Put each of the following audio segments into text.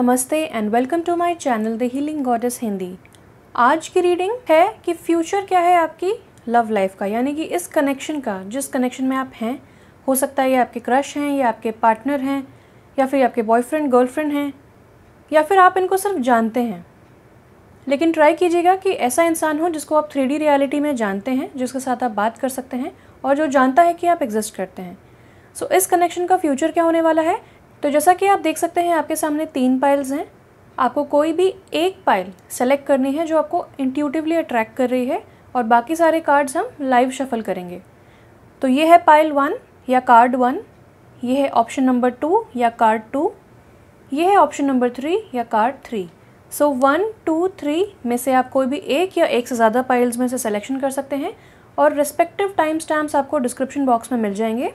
नमस्ते and welcome to my channel the healing goddess Hindi. आज की रीडिंग है कि फ्यूचर क्या है आपकी लव लाइफ का, यानी कि इस कनेक्शन का, जिस कनेक्शन में आप हैं। हो सकता है ये आपके क्रश हैं, या आपके पार्टनर हैं, या फिर आपके बॉयफ्रेंड गर्लफ्रेंड हैं, या फिर आप इनको सिर्फ जानते हैं। लेकिन ट्राई कीजिएगा कि ऐसा इंसान हो जिसको आप 3D रियलिटी में जानते हैं, जिसके साथ आप बात कर सकते हैं और जो जानता है कि आप एग्जिस्ट करते हैं। सो इस कनेक्शन का फ्यूचर क्या होने वाला है, तो जैसा कि आप देख सकते हैं आपके सामने 3 पाइल्स हैं। आपको कोई भी एक पाइल सेलेक्ट करनी है जो आपको इंट्यूटिवली अट्रैक्ट कर रही है, और बाकी सारे कार्ड्स हम लाइव शफल करेंगे। तो ये है पाइल 1 या कार्ड 1, ये है ऑप्शन नंबर 2 या कार्ड 2, ये है ऑप्शन नंबर 3 या कार्ड 3। सो 1, 2, 3 में से आप कोई भी एक या एक से ज़्यादा पाइल्स में से सिलेक्शन कर सकते हैं, और रिस्पेक्टिव टाइम स्टैम्प्स आपको डिस्क्रिप्शन बॉक्स में मिल जाएंगे।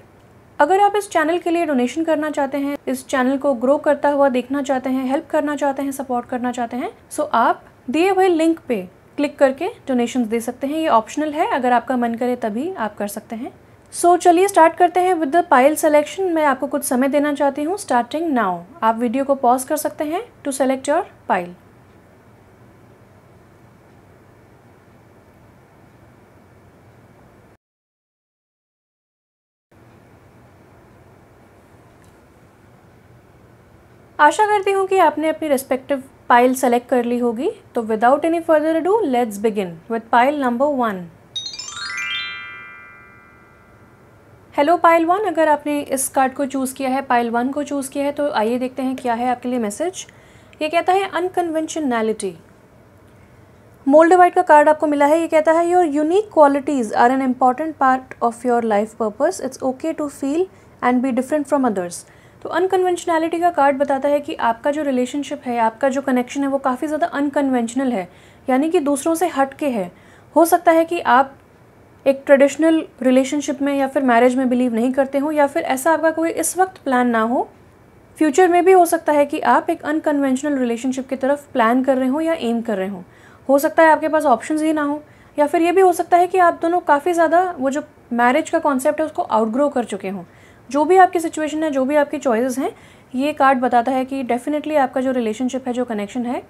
अगर आप इस चैनल के लिए डोनेशन करना चाहते हैं, इस चैनल को ग्रो करता हुआ देखना चाहते हैं, हेल्प करना चाहते हैं, सपोर्ट करना चाहते हैं, सो आप दिए हुए लिंक पे क्लिक करके डोनेशंस दे सकते हैं। ये ऑप्शनल है, अगर आपका मन करे तभी आप कर सकते हैं। सो चलिए स्टार्ट करते हैं विद द पाइल सिलेक्शन। मैं आपको कुछ समय देना चाहती हूँ, स्टार्टिंग नाउ। आप वीडियो को पॉज कर सकते हैं टू सेलेक्ट योर पाइल। आशा करती हूँ कि आपने अपनी रिस्पेक्टिव पाइल सेलेक्ट कर ली होगी। तो without any further ado let's begin with pile number 1। Hello pile 1, अगर आपने इस कार्ड को चूज़ किया है, पाइल 1 को चूज़ किया है, तो आइए देखते हैं क्या है आपके लिए मैसेज। ये कहता है अनकन्वेंशनैलिटी। मोल्डिवाइट का कार्ड आपको मिला है। ये कहता है your unique qualities are an important part of your life purpose. It's okay to feel and be different from others. तो अनकन्वेंशनैलिटी का कार्ड बताता है कि आपका जो रिलेशनशिप है, आपका जो कनेक्शन है, वो काफ़ी ज़्यादा अनकन्वेंशनल है, यानी कि दूसरों से हट के है। हो सकता है कि आप एक ट्रेडिशनल रिलेशनशिप में या फिर मैरिज में बिलीव नहीं करते हो, या फिर ऐसा आपका कोई इस वक्त प्लान ना हो। फ्यूचर में भी हो सकता है कि आप एक अनकन्वेंशनल रिलेशनशिप की तरफ प्लान कर रहे हो या एम कर रहे हो सकता है आपके पास ऑप्शंस ही ना हो, या फिर ये भी हो सकता है कि आप दोनों काफ़ी ज़्यादा वो जो मैरिज का कॉन्सेप्ट है उसको आउटग्रो कर चुके हों। जो भी आपकी सिचुएशन है, जो भी आपकी चॉइसेस हैं, ये कार्ड बताता है कि डेफिनेटली आपका जो रिलेशनशिप है, जो कनेक्शन है,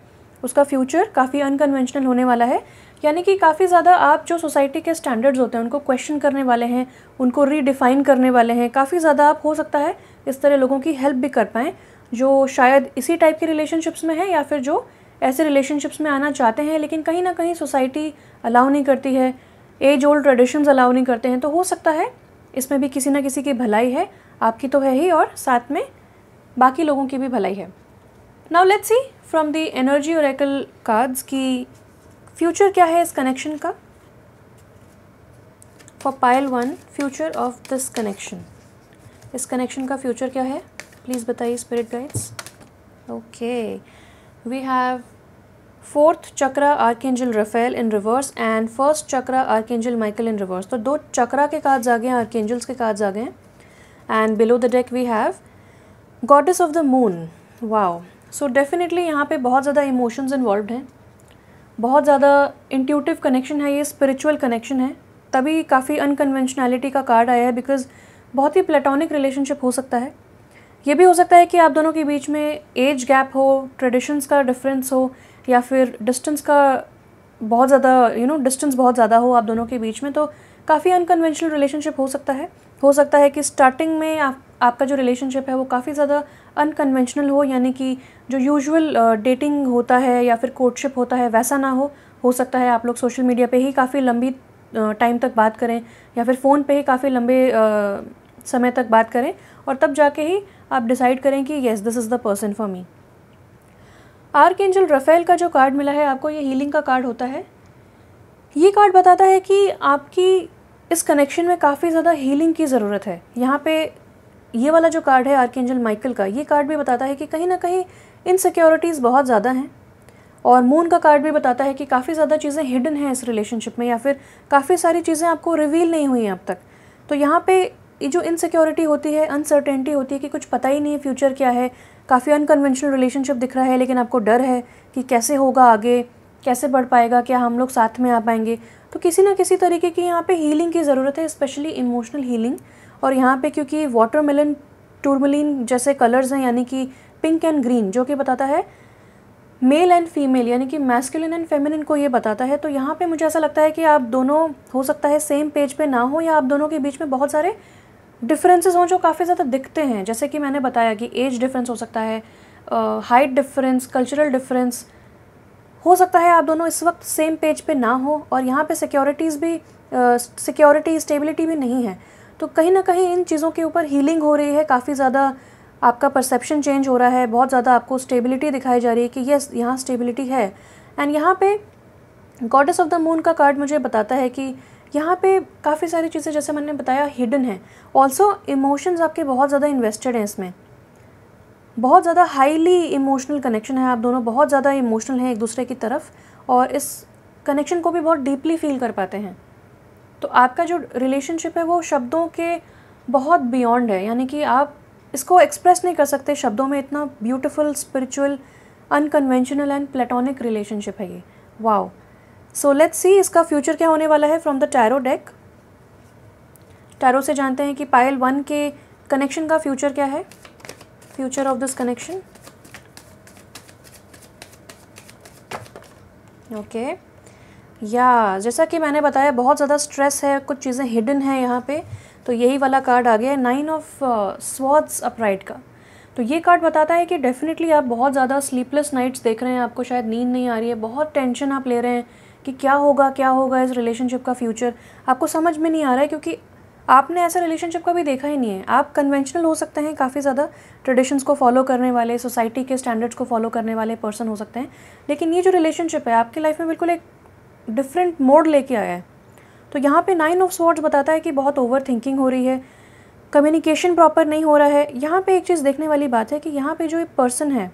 उसका फ्यूचर काफ़ी अनकन्वेंशनल होने वाला है। यानी कि काफ़ी ज़्यादा आप जो सोसाइटी के स्टैंडर्ड्स होते हैं उनको क्वेश्चन करने वाले हैं, उनको रीडिफाइन करने वाले हैं। काफ़ी ज़्यादा आप हो सकता है इस तरह लोगों की हेल्प भी कर पाएँ जो शायद इसी टाइप के रिलेशनशिप्स में है, या फिर जो ऐसे रिलेशनशिप्स में आना चाहते हैं लेकिन कहीं ना कहीं सोसाइटी अलाउ नहीं करती है, एज ओल्ड ट्रेडिशंस अलाउ नहीं करते हैं। तो हो सकता है इसमें भी किसी ना किसी की भलाई है, आपकी तो है ही, और साथ में बाकी लोगों की भी भलाई है। Now let's see from the energy oracle cards की फ्यूचर क्या है इस कनेक्शन का। For pile 1, future of this connection. इस कनेक्शन का फ्यूचर क्या है, प्लीज़ बताइए spirit guides. Okay, we have 4th chakra archangel Raphael in reverse and 1st chakra archangel Michael in reverse. तो 2 चक्रा के कार्ड्स आ गए हैं, आर्कएंजल्स के कार्ड्स आ गए हैं। And below the deck we have goddess of the moon. Wow, so definitely यहाँ पे बहुत ज़्यादा इमोशंस इन्वॉल्व्ड हैं, बहुत ज़्यादा इंट्यूटिव कनेक्शन है, ये स्पिरिचुअल कनेक्शन है। तभी काफ़ी अनकन्वेंशनैलिटी का कार्ड आया है, बिकॉज बहुत ही प्लेटोनिक रिलेशनशिप हो सकता है। ये भी हो सकता है कि आप दोनों के बीच में एज गैप हो, ट्रेडिशंस का डिफरेंस हो, या फिर डिस्टेंस का बहुत ज़्यादा डिस्टेंस बहुत ज़्यादा हो आप दोनों के बीच में। तो काफ़ी अनकन्वेंशनल रिलेशनशिप हो सकता है। हो सकता है कि स्टार्टिंग में आपका जो रिलेशनशिप है वो काफ़ी ज़्यादा अनकन्वेंशनल हो, यानी कि जो यूजुअल डेटिंग होता है या फिर कोर्टशिप होता है वैसा ना हो सकता है आप लोग सोशल मीडिया पे ही काफ़ी लंबी टाइम तक बात करें, या फिर फ़ोन पे ही काफ़ी लंबे समय तक बात करें, और तब जाके ही आप डिसाइड करें कि yes this is the person for me. Archangel Raphael का जो कार्ड मिला है आपको, ये हीलिंग का कार्ड होता है। ये कार्ड बताता है कि आपकी इस कनेक्शन में काफ़ी ज़्यादा हीलिंग की ज़रूरत है। यहाँ पे ये वाला जो कार्ड है आर्कएंजल माइकल का, ये कार्ड भी बताता है कि कहीं ना कहीं इनसिक्योरिटीज़ बहुत ज़्यादा हैं। और मून का कार्ड भी बताता है कि काफ़ी ज़्यादा चीज़ें हिडन हैं इस रिलेशनशिप में, या फिर काफ़ी सारी चीज़ें आपको रिवील नहीं हुई हैं अब तक। तो यहाँ पे ये जो इनसिक्योरिटी होती है, अनसर्टेनिटी होती है कि कुछ पता ही नहीं है फ्यूचर क्या है, काफ़ी अनकन्वेंशनल रिलेशनशिप दिख रहा है, लेकिन आपको डर है कि कैसे होगा आगे, कैसे बढ़ पाएगा, क्या हम लोग साथ में आ पाएंगे। तो किसी ना किसी तरीके की यहाँ पे हीलिंग की ज़रूरत है, स्पेशली इमोशनल हीलिंग। और यहाँ पे क्योंकि वाटरमेलन टूरमलिन जैसे कलर्स हैं, यानी कि पिंक एंड ग्रीन, जो कि बताता है मेल एंड फीमेल, यानी कि मैस्कुलिन एंड फेमिनिन को ये बताता है। तो यहाँ पे मुझे ऐसा लगता है कि आप दोनों हो सकता है सेम पेज पे ना हो, या आप दोनों के बीच में बहुत सारे डिफरेंसेस हों जो काफ़ी ज़्यादा दिखते हैं। जैसे कि मैंने बताया कि एज डिफरेंस हो सकता है, हाइट डिफरेंस, कल्चरल डिफरेंस हो सकता है, आप दोनों इस वक्त सेम पेज पे ना हो, और यहाँ पे सिक्योरिटी स्टेबिलिटी भी नहीं है। तो कहीं ना कहीं इन चीज़ों के ऊपर हीलिंग हो रही है, काफ़ी ज़्यादा आपका परसेप्शन चेंज हो रहा है, बहुत ज़्यादा आपको स्टेबिलिटी दिखाई जा रही है कि यस यहाँ स्टेबिलिटी है। एंड यहाँ पे गॉडेस ऑफ द मून का कार्ड मुझे बताता है कि यहाँ पे काफ़ी सारी चीज़ें, जैसे मैंने बताया, हिडन है। ऑल्सो इमोशंस आपके बहुत ज़्यादा इन्वेस्टेड हैं इसमें, बहुत ज़्यादा हाईली इमोशनल कनेक्शन है, आप दोनों बहुत ज़्यादा इमोशनल हैं एक दूसरे की तरफ, और इस कनेक्शन को भी बहुत डीपली फील कर पाते हैं। तो आपका जो रिलेशनशिप है वो शब्दों के बहुत बियॉन्ड है, यानी कि आप इसको एक्सप्रेस नहीं कर सकते शब्दों में, इतना beautiful, spiritual, unconventional and platonic relationship है ये। वाओ। सो लेट्स सी इसका फ्यूचर क्या होने वाला है from the tarot deck. Tarot से जानते हैं कि पाइल 1 के कनेक्शन का फ्यूचर क्या है, future of this connection. Okay, या जैसा कि मैंने बताया बहुत ज़्यादा स्ट्रेस है, कुछ चीज़ें हिडन है यहाँ पे, तो यही वाला कार्ड आ गया है, 9 ऑफ स्वॉर्ड्स अपराइट का। तो ये कार्ड बताता है कि डेफिनेटली आप बहुत ज़्यादा स्लीपलेस नाइट्स देख रहे हैं, आपको शायद नींद नहीं आ रही है, बहुत टेंशन आप ले रहे हैं कि क्या होगा इस रिलेशनशिप का फ्यूचर, आपको समझ में नहीं आ रहा है, क्योंकि आपने ऐसा रिलेशनशिप कभी देखा ही नहीं है। आप कन्वेंशनल हो सकते हैं, काफ़ी ज़्यादा ट्रेडिशंस को फॉलो करने वाले, सोसाइटी के स्टैंडर्ड्स को फॉलो करने वाले पर्सन हो सकते हैं, लेकिन ये जो रिलेशनशिप है आपकी लाइफ में बिल्कुल एक डिफरेंट मोड लेके आया है। तो यहाँ पे 9 ऑफ स्वॉर्ड्स बताता है कि बहुत ओवर थिंकिंग हो रही है, कम्युनिकेशन प्रॉपर नहीं हो रहा है। यहाँ पे एक चीज़ देखने वाली बात है कि यहाँ पे जो एक पर्सन है,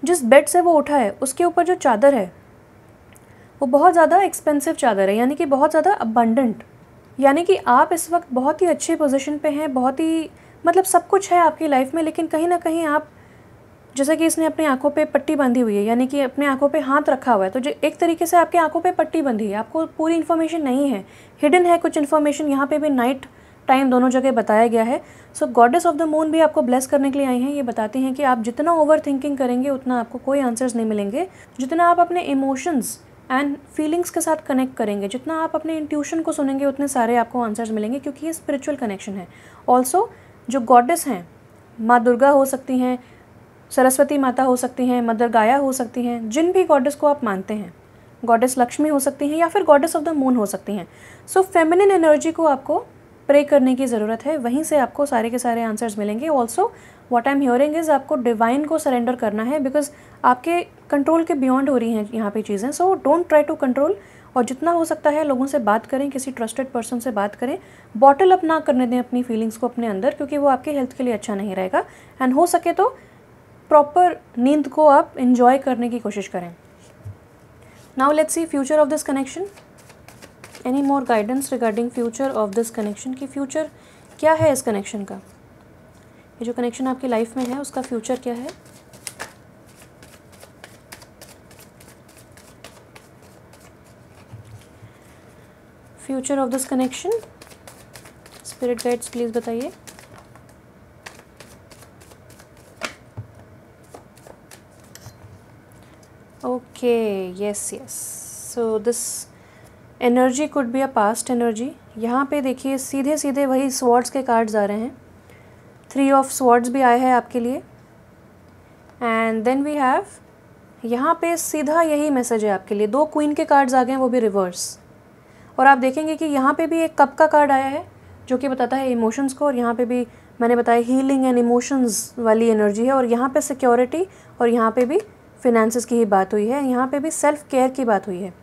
जिस बेड से वो उठा है, उसके ऊपर जो चादर है वो बहुत ज़्यादा एक्सपेंसिव चादर है, यानी कि बहुत ज़्यादा अबंडेंट, यानी कि आप इस वक्त बहुत ही अच्छे पोजीशन पे हैं, बहुत ही मतलब सब कुछ है आपकी लाइफ में, लेकिन कहीं ना कहीं आप, जैसे कि इसने अपनी आंखों पे पट्टी बांधी हुई है, यानी कि अपने आंखों पे हाथ रखा हुआ है, तो जो एक तरीके से आपकी आंखों पे पट्टी बंधी है, आपको पूरी इन्फॉर्मेशन नहीं है, हिडन है कुछ इन्फॉर्मेशन। यहाँ पे भी नाइट टाइम दोनों जगह बताया गया है। सो गॉडेस ऑफ द मून भी आपको ब्लेस करने के लिए आई हैं। ये बताती हैं कि आप जितना ओवर थिंकिंग करेंगे उतना आपको कोई आंसर्स नहीं मिलेंगे, जितना आप अपने इमोशंस एंड फीलिंग्स के साथ कनेक्ट करेंगे, जितना आप अपने इंट्यूशन को सुनेंगे, उतने सारे आपको आंसर्स मिलेंगे, क्योंकि ये स्पिरिचुअल कनेक्शन है। ऑल्सो जो गॉडेस हैं, माँ दुर्गा हो सकती हैं, सरस्वती माता हो सकती हैं, मदर गाया हो सकती हैं, जिन भी गॉडेस को आप मानते हैं, गॉडेस लक्ष्मी हो सकती हैं, या फिर गॉडेस ऑफ द मून हो सकती हैं। सो फेमिनिन एनर्जी को आपको प्रे करने की ज़रूरत है, वहीं से आपको सारे के सारे आंसर्स मिलेंगे। Also what I am hearing is आपको डिवाइन को सरेंडर करना है, बिकॉज आपके कंट्रोल के बियॉन्ड हो रही हैं यहाँ पे चीज़ें। So don't try to control, और जितना हो सकता है लोगों से बात करें, किसी ट्रस्टेड पर्सन से बात करें, बॉटल अप ना करने दें अपनी फीलिंग्स को अपने अंदर, क्योंकि वो आपके हेल्थ के लिए अच्छा नहीं रहेगा। एंड हो सके तो प्रॉपर नींद को आप इंजॉय करने की कोशिश करें। Now let's see future of this connection. Any more guidance regarding future of this connection, की फ्यूचर क्या है इस कनेक्शन का, ये जो कनेक्शन आपकी लाइफ में है उसका फ्यूचर क्या है। Future of this connection, spirit guides please बताइए। Okay, yes yes, so this energy could be a past energy. यहाँ पे देखिए सीधे सीधे वही स्वॉर्ड्स के कार्ड्स आ रहे हैं, 3 ऑफ स्वॉर्ड्स भी आए हैं आपके लिए, एंड देन वी हैव यहाँ पे सीधा यही मैसेज है आपके लिए। 2 क्वीन के कार्ड्स आ गए हैं, वो भी रिवर्स, और आप देखेंगे कि यहाँ पे भी एक कप का कार्ड आया है जो कि बताता है इमोशंस को, और यहाँ पे भी मैंने बताया हीलिंग एंड इमोशंस वाली एनर्जी है, और यहाँ पे सिक्योरिटी, और यहाँ पे भी फिनेंसेस की ही बात हुई है, यहाँ पे भी सेल्फ केयर की बात हुई है।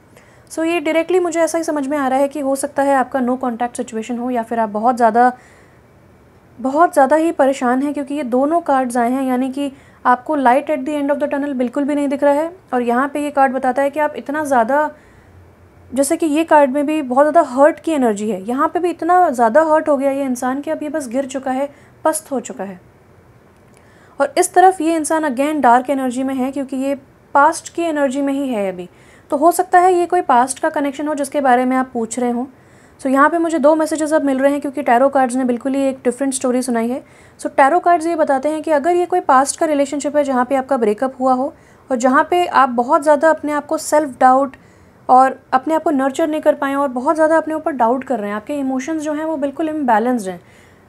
सो ये डायरेक्टली मुझे ऐसा ही समझ में आ रहा है कि हो सकता है आपका नो कॉन्टैक्ट सिचुएशन हो, या फिर आप बहुत ज़्यादा ही परेशान हैं, क्योंकि ये दोनों कार्ड्स आए हैं, यानी कि आपको light at the end of the tunnel बिल्कुल भी नहीं दिख रहा है। और यहाँ पे ये कार्ड बताता है कि आप इतना ज़्यादा, जैसे कि ये कार्ड में भी बहुत ज़्यादा हर्ट की एनर्जी है, यहाँ पे भी इतना ज़्यादा हर्ट हो गया ये इंसान कि अब ये बस गिर चुका है, पस्त हो चुका है। और इस तरफ ये इंसान अगेन डार्क एनर्जी में है, क्योंकि ये पास्ट की एनर्जी में ही है अभी। तो हो सकता है ये कोई पास्ट का कनेक्शन हो जिसके बारे में आप पूछ रहे हो। सो यहाँ पे मुझे 2 मैसेजेस अब मिल रहे हैं क्योंकि टैरो कार्ड्स ने बिल्कुल ही एक डिफरेंट स्टोरी सुनाई है। सो टैरो कार्ड्स ये बताते हैं कि अगर ये कोई पास्ट का रिलेशनशिप है जहाँ पे आपका ब्रेकअप हुआ हो और जहाँ पे आप बहुत ज़्यादा अपने आप को सेल्फ डाउट और अपने आप को नर्चर नहीं कर पाएँ और बहुत ज़्यादा अपने ऊपर डाउट कर रहे हैं, आपके इमोशंस जो हैं वो बिल्कुल इम्बैलेंस्ड हैं,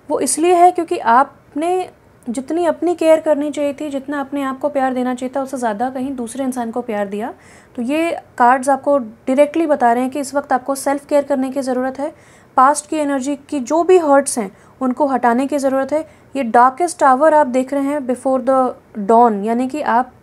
वो इसलिए है क्योंकि आपने जितनी अपनी केयर करनी चाहिए थी, जितना अपने आप को प्यार देना चाहिए था, उससे ज़्यादा कहीं दूसरे इंसान को प्यार दिया। तो ये कार्ड्स आपको डायरेक्टली बता रहे हैं कि इस वक्त आपको सेल्फ केयर करने की ज़रूरत है। पास्ट की एनर्जी की जो भी हर्ट्स हैं उनको हटाने की ज़रूरत है। ये डार्केस्ट आवर आप देख रहे हैं बिफोर द डॉन, यानी कि आप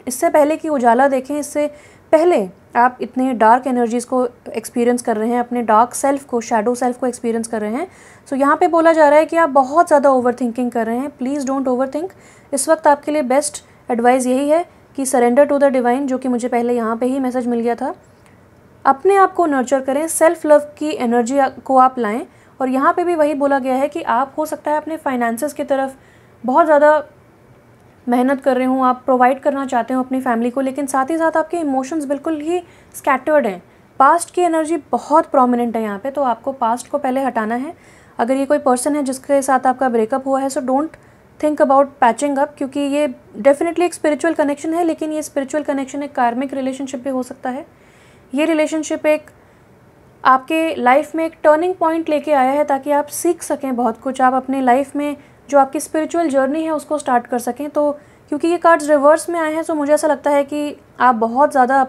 इससे पहले कि उजाला देखें, इससे पहले आप इतने डार्क एनर्जीज़ को एक्सपीरियंस कर रहे हैं, अपने डार्क सेल्फ को, शैडो सेल्फ को एक्सपीरियंस कर रहे हैं। सो यहाँ पे बोला जा रहा है कि आप बहुत ज़्यादा ओवर थिंकिंग कर रहे हैं। Please don't over think. इस वक्त आपके लिए बेस्ट एडवाइस यही है कि सरेंडर टू द डिवाइन, जो कि मुझे पहले यहाँ पे ही मैसेज मिल गया था। अपने आप को नर्चर करें, सेल्फ लव की एनर्जी को आप लाएँ। और यहाँ पे भी वही बोला गया है कि आप हो सकता है अपने फाइनेंसेस की तरफ बहुत ज़्यादा मेहनत कर रहे हो, आप प्रोवाइड करना चाहते हो अपनी फैमिली को, लेकिन साथ ही साथ आपके इमोशंस बिल्कुल ही स्कैटर्ड हैं। पास्ट की एनर्जी बहुत प्रोमिनेंट है यहाँ पे, तो आपको पास्ट को पहले हटाना है। अगर ये कोई पर्सन है जिसके साथ आपका ब्रेकअप हुआ है, so don't think about patching up, क्योंकि ये डेफिनेटली एक स्पिरिचुअल कनेक्शन है, लेकिन ये स्पिरिचुअल कनेक्शन एक कार्मिक रिलेशनशिप भी हो सकता है। ये रिलेशनशिप एक आपके लाइफ में एक टर्निंग पॉइंट लेके आया है ताकि आप सीख सकें बहुत कुछ, आप अपने लाइफ में जो आपकी स्पिरिचुअल जर्नी है उसको स्टार्ट कर सकें। तो क्योंकि ये कार्ड्स रिवर्स में आए हैं, सो मुझे ऐसा लगता है कि आप बहुत ज़्यादा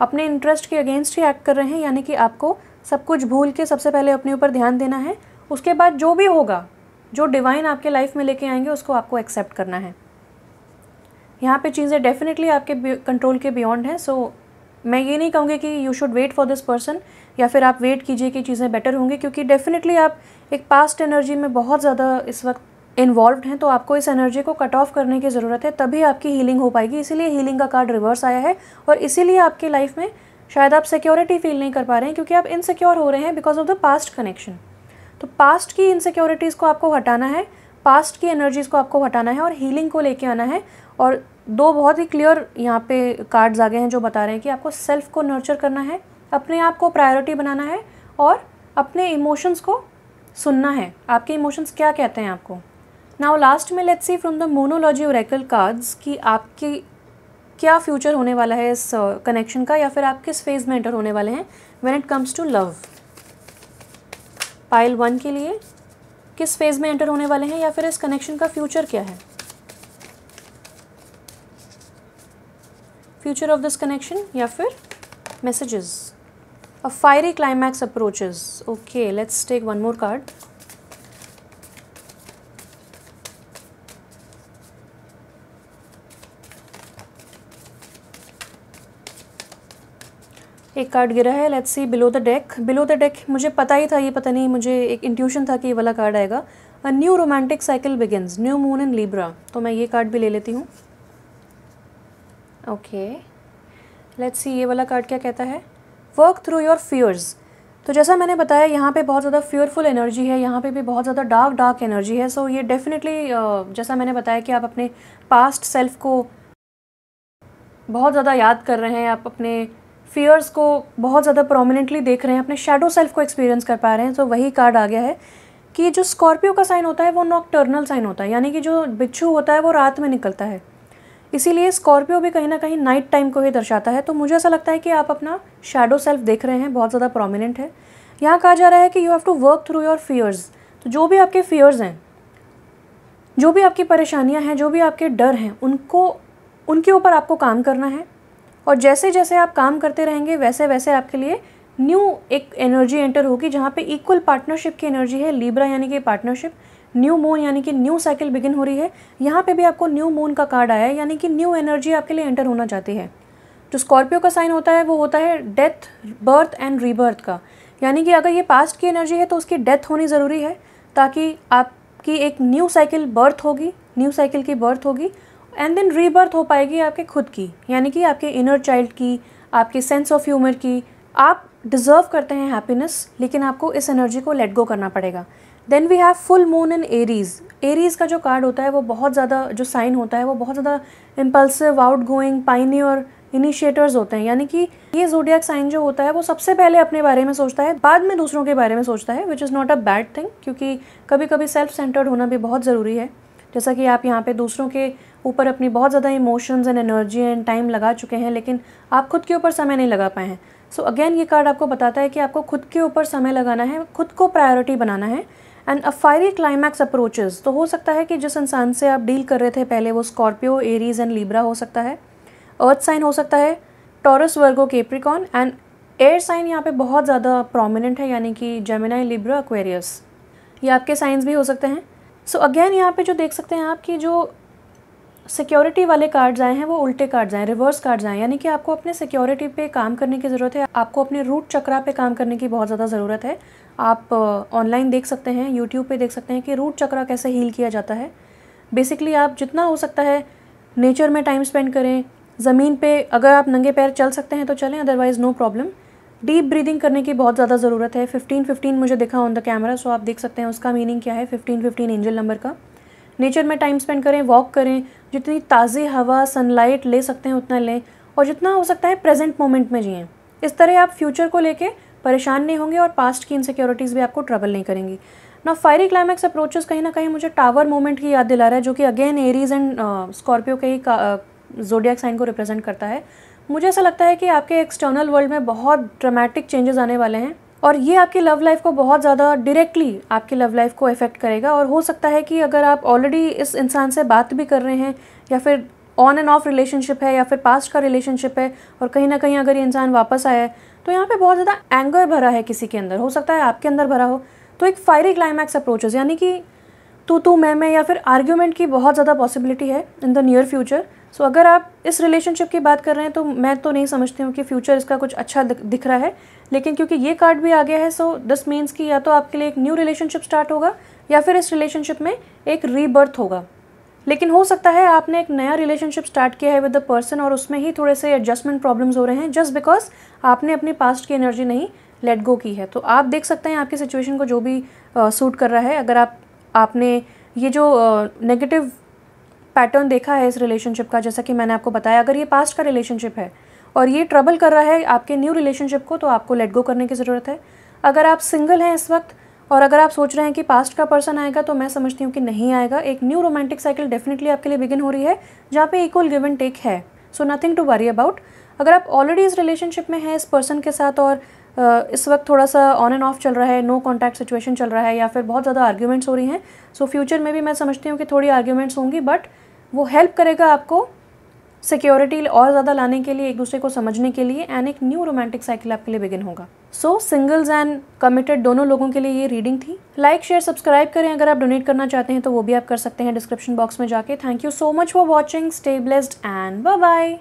अपने इंटरेस्ट के अगेंस्ट ही एक्ट कर रहे हैं, यानी कि आपको सब कुछ भूल के सबसे पहले अपने ऊपर ध्यान देना है। उसके बाद जो भी होगा, जो डिवाइन आपके लाइफ में लेके आएंगे, उसको आपको एक्सेप्ट करना है। यहाँ पे चीज़ें डेफिनेटली आपके कंट्रोल के बियॉन्ड हैं। सो मैं ये नहीं कहूँगी कि you should wait for this person या फिर आप वेट कीजिए कि चीज़ें बेटर होंगी, क्योंकि डेफिनेटली आप एक पास्ट एनर्जी में बहुत ज़्यादा इस वक्त इन्वॉल्व हैं। तो आपको इस एनर्जी को कट ऑफ करने की ज़रूरत है, तभी आपकी हीलिंग हो पाएगी। इसीलिए हीलिंग का कार्ड रिवर्स आया है और इसीलिए आपकी लाइफ में शायद आप सिक्योरिटी फील नहीं कर पा रहे हैं, क्योंकि आप इनसिक्योर हो रहे हैं because of the past connection. तो पास्ट की इनसिक्योरिटीज़ को आपको हटाना है, पास्ट की एनर्जीज़ को आपको हटाना है और हीलिंग को लेके आना है। और 2 बहुत ही क्लियर यहाँ पे कार्ड्स आ गए हैं जो बता रहे हैं कि आपको सेल्फ को नर्चर करना है, अपने आप को प्रायोरिटी बनाना है और अपने इमोशंस को सुनना है, आपके इमोशंस क्या कहते हैं आपको। नाउ लास्ट में let's see from the Moonology oracle cards कि आपकी क्या फ्यूचर होने वाला है इस कनेक्शन का, या फिर आप किस फेज में एंटर होने वाले हैं when it comes to love. Pile 1 के लिए किस फेज में एंटर होने वाले हैं, या फिर इस कनेक्शन का फ्यूचर क्या है, फ्यूचर ऑफ दिस कनेक्शन, या फिर messages. A fiery climax approaches. Okay, let's take one more card. एक कार्ड गिरा है, let's see below the deck. Below the deck मुझे पता ही था, ये पता नहीं मुझे एक इंट्यूशन था कि ये वाला कार्ड आएगा। A new romantic cycle begins, new moon in Libra. तो मैं ये कार्ड भी ले लेती हूँ। ओके, लेट्स सी ये वाला कार्ड क्या कहता है। Work through your fears. तो जैसा मैंने बताया, यहाँ पे बहुत ज़्यादा फियरफुल एनर्जी है, यहाँ पे भी बहुत ज़्यादा डार्क एनर्जी है। सो ये डेफिनेटली जैसा मैंने बताया कि आप अपने पास्ट सेल्फ को बहुत ज़्यादा याद कर रहे हैं, आप अपने फियर्स को बहुत ज़्यादा प्रोमिनेंटली देख रहे हैं, अपने शैडो सेल्फ को एक्सपीरियंस कर पा रहे हैं। तो वही कार्ड आ गया है कि जो स्कॉर्पियो का साइन होता है वो नॉकटर्नल साइन होता है, यानी कि जो बिच्छू होता है वो रात में निकलता है, इसीलिए स्कॉर्पियो भी कहीं ना कहीं नाइट टाइम को ही दर्शाता है। तो मुझे ऐसा लगता है कि आप अपना शैडो सेल्फ देख रहे हैं, बहुत ज़्यादा प्रोमिनेंट है। यहाँ कहा जा रहा है कि you have to work through your fears. तो जो भी आपके फियर्स हैं, जो भी आपकी परेशानियाँ हैं, जो भी आपके डर हैं, उनके ऊपर आपको काम करना है। और जैसे जैसे आप काम करते रहेंगे वैसे वैसे आपके लिए न्यू एक एनर्जी एंटर होगी, जहाँ पे इक्वल पार्टनरशिप की एनर्जी है। लिब्रा यानी कि पार्टनरशिप, न्यू मून यानी कि न्यू साइकिल बिगिन हो रही है। यहाँ पे भी आपको न्यू मून का कार्ड आया है, यानी कि न्यू एनर्जी आपके लिए एंटर होना चाहती है। जो स्कॉर्पियो का साइन होता है वो होता है डेथ, बर्थ एंड रीबर्थ का, यानी कि अगर ये पास्ट की एनर्जी है तो उसकी डेथ होनी ज़रूरी है, ताकि आपकी एक न्यू साइकिल बर्थ होगी, न्यू साइकिल की बर्थ होगी एंड देन रीबर्थ हो पाएगी आपके खुद की, यानी कि आपके इनर चाइल्ड की, आपके सेंस ऑफ ह्यूमर की। आप डिज़र्व करते हैं हैप्पीनेस, लेकिन आपको इस एनर्जी को लेट गो करना पड़ेगा। Then we have full moon in Aries. Aries का जो कार्ड होता है वो बहुत ज़्यादा, जो साइन होता है वो बहुत ज़्यादा impulsive, out going, pioneer, initiators होते हैं, यानी कि ये ज़ोडिएक साइन जो होता है वो सबसे पहले अपने बारे में सोचता है, बाद में दूसरों के बारे में सोचता है, which is not a bad thing, क्योंकि कभी कभी सेल्फ सेंटर्ड होना भी बहुत ज़रूरी है। जैसा कि आप यहाँ पे दूसरों के ऊपर अपनी बहुत ज़्यादा emotions and energy and time लगा चुके हैं, लेकिन आप खुद के ऊपर समय नहीं लगा पाए हैं। सो अगेन ये कार्ड आपको बताता है कि आपको खुद के ऊपर समय लगाना है, खुद को प्रायोरिटी बनाना है। And a fiery climax approaches, तो हो सकता है कि जिस इंसान से आप डील कर रहे थे पहले वो स्कॉर्पियो, एरीज एंड लिब्रा हो सकता है, अर्थ साइन हो सकता है, Taurus, Virgo, Capricorn, and air sign यहाँ पे बहुत ज़्यादा प्रोमिनेंट है, यानी कि जेमिनी, लिब्रा, एक्वेरियस, ये आपके साइंस भी हो सकते हैं। सो अगेन यहाँ पे जो देख सकते हैं आप कि जो सिक्योरिटी वाले कार्ड्स आए हैं वो उल्टे कार्ड्स आए, रिवर्स कार्ड्स आए, यानी कि आपको अपने सिक्योरिटी पे काम करने की ज़रूरत है, आपको अपने रूट चक्रा पे काम करने की बहुत ज़्यादा ज़रूरत है। आप ऑनलाइन देख सकते हैं, यूट्यूब पे देख सकते हैं कि रूट चक्रा कैसे हील किया जाता है। बेसिकली आप जितना हो सकता है नेचर में टाइम स्पेंड करें, ज़मीन पे अगर आप नंगे पैर चल सकते हैं तो चलें, otherwise no problem. Deep breathing करने की बहुत ज़्यादा ज़रूरत है। 15-15 मुझे दिखा ऑन द कैमरा, सो आप देख सकते हैं उसका मीनिंग क्या है, 15-15 एंजल नंबर का। नेचर में टाइम स्पेंड करें, वॉक करें, जितनी ताज़ी हवा, सनलाइट ले सकते हैं उतना लें, और जितना हो सकता है प्रेजेंट मोमेंट में जिएं। इस तरह आप फ्यूचर को लेके परेशान नहीं होंगे और पास्ट की इनसिक्योरिटीज़ भी आपको ट्रबल नहीं करेंगी ना। फायरी क्लाइमैक्स अप्रोचेस कहीं ना कहीं मुझे टावर मोमेंट की याद दिला रहा है, जो कि अगेन एरीज एंड स्कॉर्पियो के ही ज़ोडिएक साइन को रिप्रेजेंट करता है। मुझे ऐसा लगता है कि आपके एक्सटर्नल वर्ल्ड में बहुत ड्रामेटिक चेंजेस आने वाले हैं, और ये आपकी लव लाइफ को बहुत ज़्यादा डायरेक्टली आपकी लव लाइफ को इफेक्ट करेगा। और हो सकता है कि अगर आप ऑलरेडी इस इंसान से बात भी कर रहे हैं, या फिर ऑन एंड ऑफ रिलेशनशिप है, या फिर पास्ट का रिलेशनशिप है, और कहीं ना कहीं अगर ये इंसान वापस आया है, तो यहाँ पे बहुत ज़्यादा एंगर भरा है किसी के अंदर, हो सकता है आपके अंदर भरा हो। तो एक फायरी क्लाइमैक्स अप्रोचेस, यानी कि तू मैं या फिर आर्ग्यूमेंट की बहुत ज़्यादा पॉसिबिलिटी है इन द नियर फ्यूचर। सो अगर आप इस रिलेशनशिप की बात कर रहे हैं तो मैं तो नहीं समझती हूँ कि फ्यूचर इसका कुछ अच्छा दिख रहा है, लेकिन क्योंकि ये कार्ड भी आ गया है, सो दिस मीन्स कि या तो आपके लिए एक न्यू रिलेशनशिप स्टार्ट होगा, या फिर इस रिलेशनशिप में एक रीबर्थ होगा। लेकिन हो सकता है आपने एक नया रिलेशनशिप स्टार्ट किया है विद द पर्सन, और उसमें ही थोड़े से एडजस्टमेंट प्रॉब्लम्स हो रहे हैं, जस्ट बिकॉज आपने अपनी पास्ट की एनर्जी नहीं लेट गो की है। तो आप देख सकते हैं आपकी सिचुएशन को जो भी सूट कर रहा है। अगर आपने ये जो नेगेटिव पैटर्न देखा है इस रिलेशनशिप का, जैसा कि मैंने आपको बताया, अगर ये पास्ट का रिलेशनशिप है और ये ट्रबल कर रहा है आपके न्यू रिलेशनशिप को, तो आपको लेट गो करने की ज़रूरत है। अगर आप सिंगल हैं इस वक्त, और अगर आप सोच रहे हैं कि पास्ट का पर्सन आएगा, तो मैं समझती हूँ कि नहीं आएगा। एक न्यू रोमांटिक साइकिल डेफिनेटली आपके लिए बिगिन हो रही है, जहाँ पे इक्वल गिव एंड टेक है। So nothing to worry about. अगर आप ऑलरेडी इस रिलेशनशिप में हैं इस पर्सन के साथ, और इस वक्त थोड़ा सा ऑन एंड ऑफ चल रहा है, नो कॉन्टैक्ट सिचुएशन चल रहा है, या फिर बहुत ज़्यादा आर्ग्यूमेंट्स हो रही हैं, सो फ्यूचर में भी मैं समझती हूँ कि थोड़ी आर्ग्यूमेंट्स होंगी, बट वो हेल्प करेगा आपको सिक्योरिटी और ज़्यादा लाने के लिए, एक दूसरे को समझने के लिए, एंड एक न्यू रोमांटिक साइकिल आपके लिए बिगिन होगा। सो सिंगल्स एंड कमिटेड दोनों लोगों के लिए ये रीडिंग थी। लाइक, शेयर, सब्सक्राइब करें। अगर आप डोनेट करना चाहते हैं तो वो भी आप कर सकते हैं डिस्क्रिप्शन बॉक्स में जाके। Thank you so much for watching. Stay blessed and bye bye.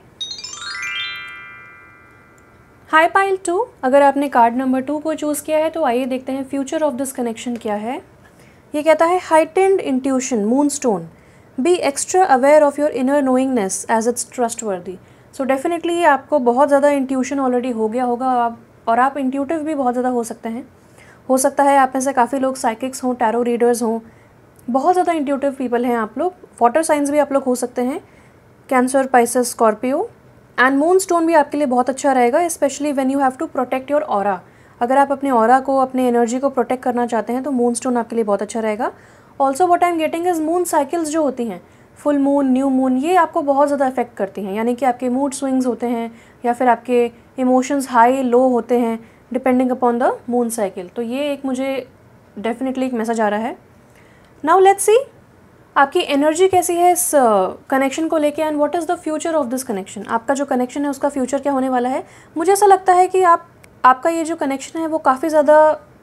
Hi pile 2, अगर आपने कार्ड नंबर 2 को चूज़ किया है तो आइए देखते हैं फ्यूचर ऑफ दिस कनेक्शन क्या है। ये कहता है heightened intuition, moonstone, be extra aware of your inner knowingness as it's trustworthy. So definitely आपको बहुत ज़्यादा इंट्यूशन ऑलरेडी हो गया होगा, और आप इंट्यूटिव भी बहुत ज़्यादा हो सकते हैं। हो सकता है आप में से काफ़ी लोग साइकिक्स हों, टैरो रीडर्स हों, बहुत ज़्यादा इंट्यूटिव पीपल हैं आप लोग। वाटर साइंस भी आप लोग हो सकते हैं, Cancer, Pisces, Scorpio. And moonstone भी आपके लिए बहुत अच्छा रहेगा, specially when you have to protect your aura. अगर आप अपने ऑरा को, अपने एनर्जी को प्रोटेक्ट करना चाहते हैं तो मून स्टोन आपके लिए बहुत अच्छा रहेगा। Also what I am getting is moon cycles जो होती हैं, फुल मून, न्यू मून, ये आपको बहुत ज़्यादा इफेक्ट करती हैं, यानी कि आपके मूड स्विंग्स होते हैं, या फिर आपके इमोशंस हाई लो होते हैं depending upon the moon cycle. तो ये एक मुझे डेफिनेटली एक मैसेज आ रहा है। नाउ लेट्स सी आपकी एनर्जी कैसी है इस कनेक्शन को लेके, and what is the future of this connection. आपका जो कनेक्शन है उसका फ्यूचर क्या होने वाला है। मुझे ऐसा लगता है कि आपका ये जो कनेक्शन है वो काफ़ी ज़्यादा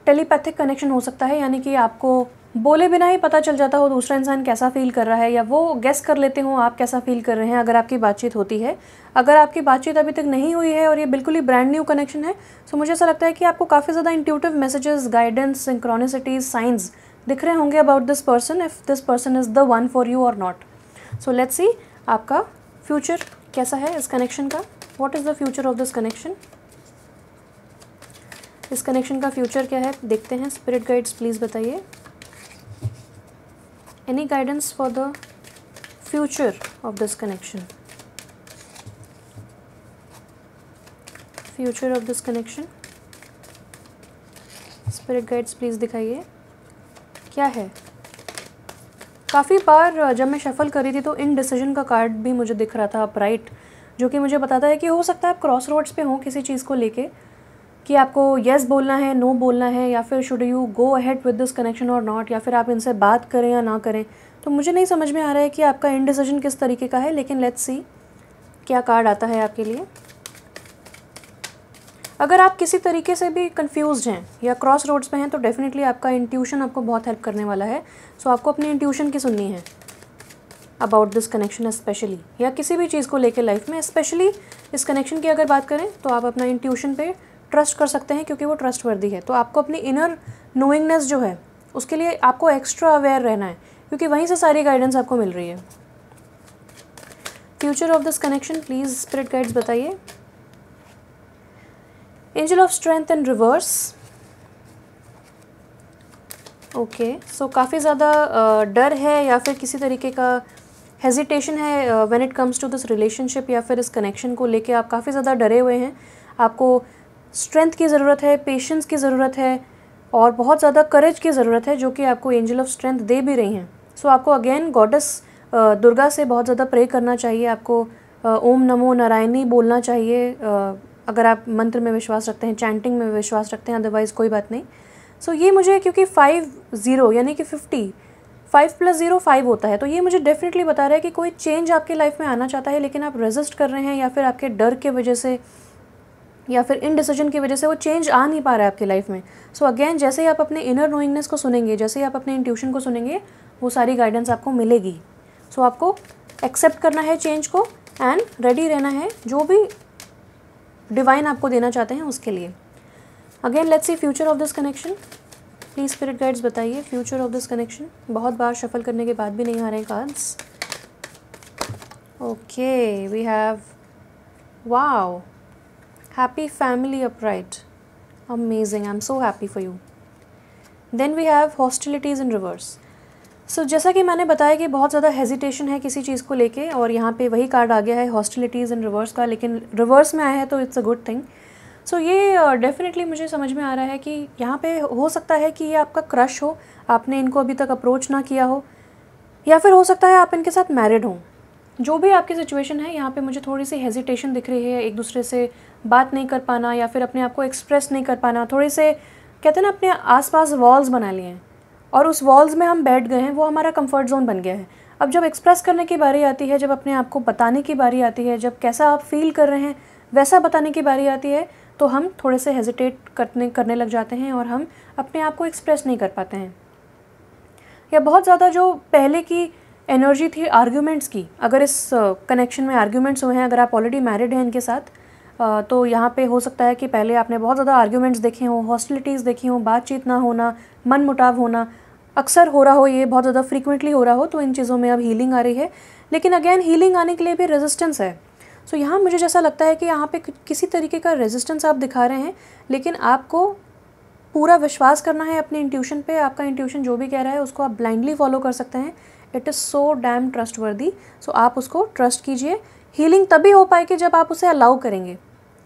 टेलीपैथिक कनेक्शन हो सकता है, यानी कि आपको बोले बिना ही पता चल जाता हो दूसरा इंसान कैसा फील कर रहा है, या वो गेस कर लेते हो आप कैसा फील कर रहे हैं अगर आपकी बातचीत होती है। अगर आपकी बातचीत अभी तक नहीं हुई है और ये बिल्कुल ही ब्रांड न्यू कनेक्शन है, सो मुझे ऐसा लगता है कि आपको काफ़ी ज़्यादा इंट्यूटिव मैसेजेस, गाइडेंस, सिंक्रोनिसिटीज, साइंस दिख रहे होंगे about this person, if this person is the one for you और नॉट। सो लेट्स सी आपका फ्यूचर कैसा है इस कनेक्शन का। What is the future of this connection. इस कनेक्शन का फ्यूचर क्या है देखते हैं। स्पिरिट गाइड्स प्लीज़ बताइए, any guidance for the future of this connection. Future of this connection, spirit guides please दिखाइए क्या है। काफ़ी बार जब मैं शफल करी थी तो इनडिसीजन का कार्ड भी मुझे दिख रहा था अपराइट, जो कि मुझे बताता है कि हो सकता है आप क्रॉस रोड्स पे हो किसी चीज़ को लेके, कि आपको येस बोलना है, नो बोलना है, या फिर should you go ahead with this connection और नॉट, या फिर आप इनसे बात करें या ना करें। तो मुझे नहीं समझ में आ रहा है कि आपका इनडिसीजन किस तरीके का है, लेकिन लेट्स सी क्या कार्ड आता है आपके लिए। अगर आप किसी तरीके से भी कंफ्यूज्ड हैं या क्रॉस रोड्स पे हैं तो डेफिनेटली आपका इंट्यूशन आपको बहुत हेल्प करने वाला है। सो आपको अपनी इंट्यूशन की सुननी है अबाउट दिस कनेक्शन स्पेशली, या किसी भी चीज़ को लेकर लाइफ में। स्पेशली इस कनेक्शन की अगर बात करें तो आप अपना इंट्यूशन पे ट्रस्ट कर सकते हैं, क्योंकि वो ट्रस्टवर्दी है। तो आपको अपनी इनर नोइंगनेस जो है उसके लिए आपको एक्स्ट्रा अवेयर रहना है, क्योंकि वहीं से सारी गाइडेंस आपको मिल रही है। Future of this connection please spirit guides बताइए। Angel of strength in reverse. Okay, so काफ़ी ज़्यादा डर है या फिर किसी तरीके का हेजिटेशन है when it comes to this relationship, या फिर इस कनेक्शन को लेके आप काफ़ी ज़्यादा डरे हुए हैं। आपको स्ट्रेंथ की ज़रूरत है, पेशेंस की ज़रूरत है और बहुत ज़्यादा करेज की ज़रूरत है, जो कि आपको एंजल ऑफ स्ट्रेंथ दे भी रही हैं। सो आपको अगेन गॉडेस दुर्गा से बहुत ज़्यादा प्रे करना चाहिए। आपको ओम नमो नारायणी बोलना चाहिए, अगर आप मंत्र में विश्वास रखते हैं, चैंटिंग में विश्वास रखते हैं, अदरवाइज़ कोई बात नहीं। सो ये मुझे, क्योंकि 50 यानी कि 50, 5 + 0 5 होता है, तो ये मुझे डेफिनेटली बता रहा है कि कोई चेंज आपकी लाइफ में आना चाहता है, लेकिन आप रेजिस्ट कर रहे हैं, या फिर आपके डर के वजह से या फिर इनडिसीजन की वजह से वो चेंज आ नहीं पा रहा है आपकी लाइफ में। सो अगेन, जैसे ही आप अपने इनर नोइंगनेस को सुनेंगे, जैसे ही आप अपने इंट्यूशन को सुनेंगे, वो सारी गाइडेंस आपको मिलेगी। सो आपको एक्सेप्ट करना है चेंज को एंड रेडी रहना है जो भी डिवाइन आपको देना चाहते हैं उसके लिए। Again let's see future of this connection. Please spirit guides बताइए फ्यूचर ऑफ दिस कनेक्शन। बहुत बार शफल करने के बाद भी नहीं आ रहे हैं cards. Okay, we have wow, happy family upright, amazing, I am so happy for you. Then we have hostilities in reverse. So जैसा कि मैंने बताया कि बहुत ज़्यादा हेजिटेशन है किसी चीज़ को लेके, और यहाँ पे वही कार्ड आ गया है हॉस्टिलिटीज़ इन रिवर्स का, लेकिन रिवर्स में आया है तो इट्स अ गुड थिंग। सो ये डेफिनेटली मुझे समझ में आ रहा है कि यहाँ पे हो सकता है कि ये आपका क्रश हो, आपने इनको अभी तक अप्रोच ना किया हो, या फिर हो सकता है आप इनके साथ मैरिड हों। जो भी आपकी सिचुएशन है, यहाँ पे मुझे थोड़ी सी हेजिटेशन दिख रही है, एक दूसरे से बात नहीं कर पाना या फिर अपने आप को एक्सप्रेस नहीं कर पाना, थोड़े से कहते हैं ना अपने आसपास वॉल्स बना लिए हैं और उस वॉल्स में हम बैठ गए हैं, वो हमारा कंफर्ट जोन बन गया है। अब जब एक्सप्रेस करने की बारी आती है, जब अपने आप को बताने की बारी आती है, जब कैसा आप फील कर रहे हैं वैसा बताने की बारी आती है, तो हम थोड़े से हेजिटेट करने लग जाते हैं और हम अपने आप को एक्सप्रेस नहीं कर पाते हैं। या बहुत ज़्यादा जो पहले की एनर्जी थी आर्ग्यूमेंट्स की, अगर इस कनेक्शन में आर्ग्यूमेंट्स हुए हैं, अगर आप ऑलरेडी मैरिड हैं इनके साथ, तो यहाँ पे हो सकता है कि पहले आपने बहुत ज़्यादा आर्ग्यूमेंट्स देखे हों, हॉस्टिलिटीज़ देखी हों, बातचीत ना होना, मन मुटाव होना अक्सर हो रहा हो, ये बहुत ज़्यादा फ्रीक्वेंटली हो रहा हो, तो इन चीज़ों में अब हीलिंग आ रही है। लेकिन अगेन हीलिंग आने के लिए भी रेजिस्टेंस है। सो यहाँ मुझे जैसा लगता है कि यहाँ पे किसी तरीके का रेजिस्टेंस आप दिखा रहे हैं, लेकिन आपको पूरा विश्वास करना है अपने इंट्यूशन पे। आपका इंट्यूशन जो भी कह रहा है उसको आप ब्लाइंडली फॉलो कर सकते हैं। It is so damn trustworthy. So आप उसको ट्रस्ट कीजिए। हीलिंग तभी हो पाएगी जब आप उसे अलाउ करेंगे।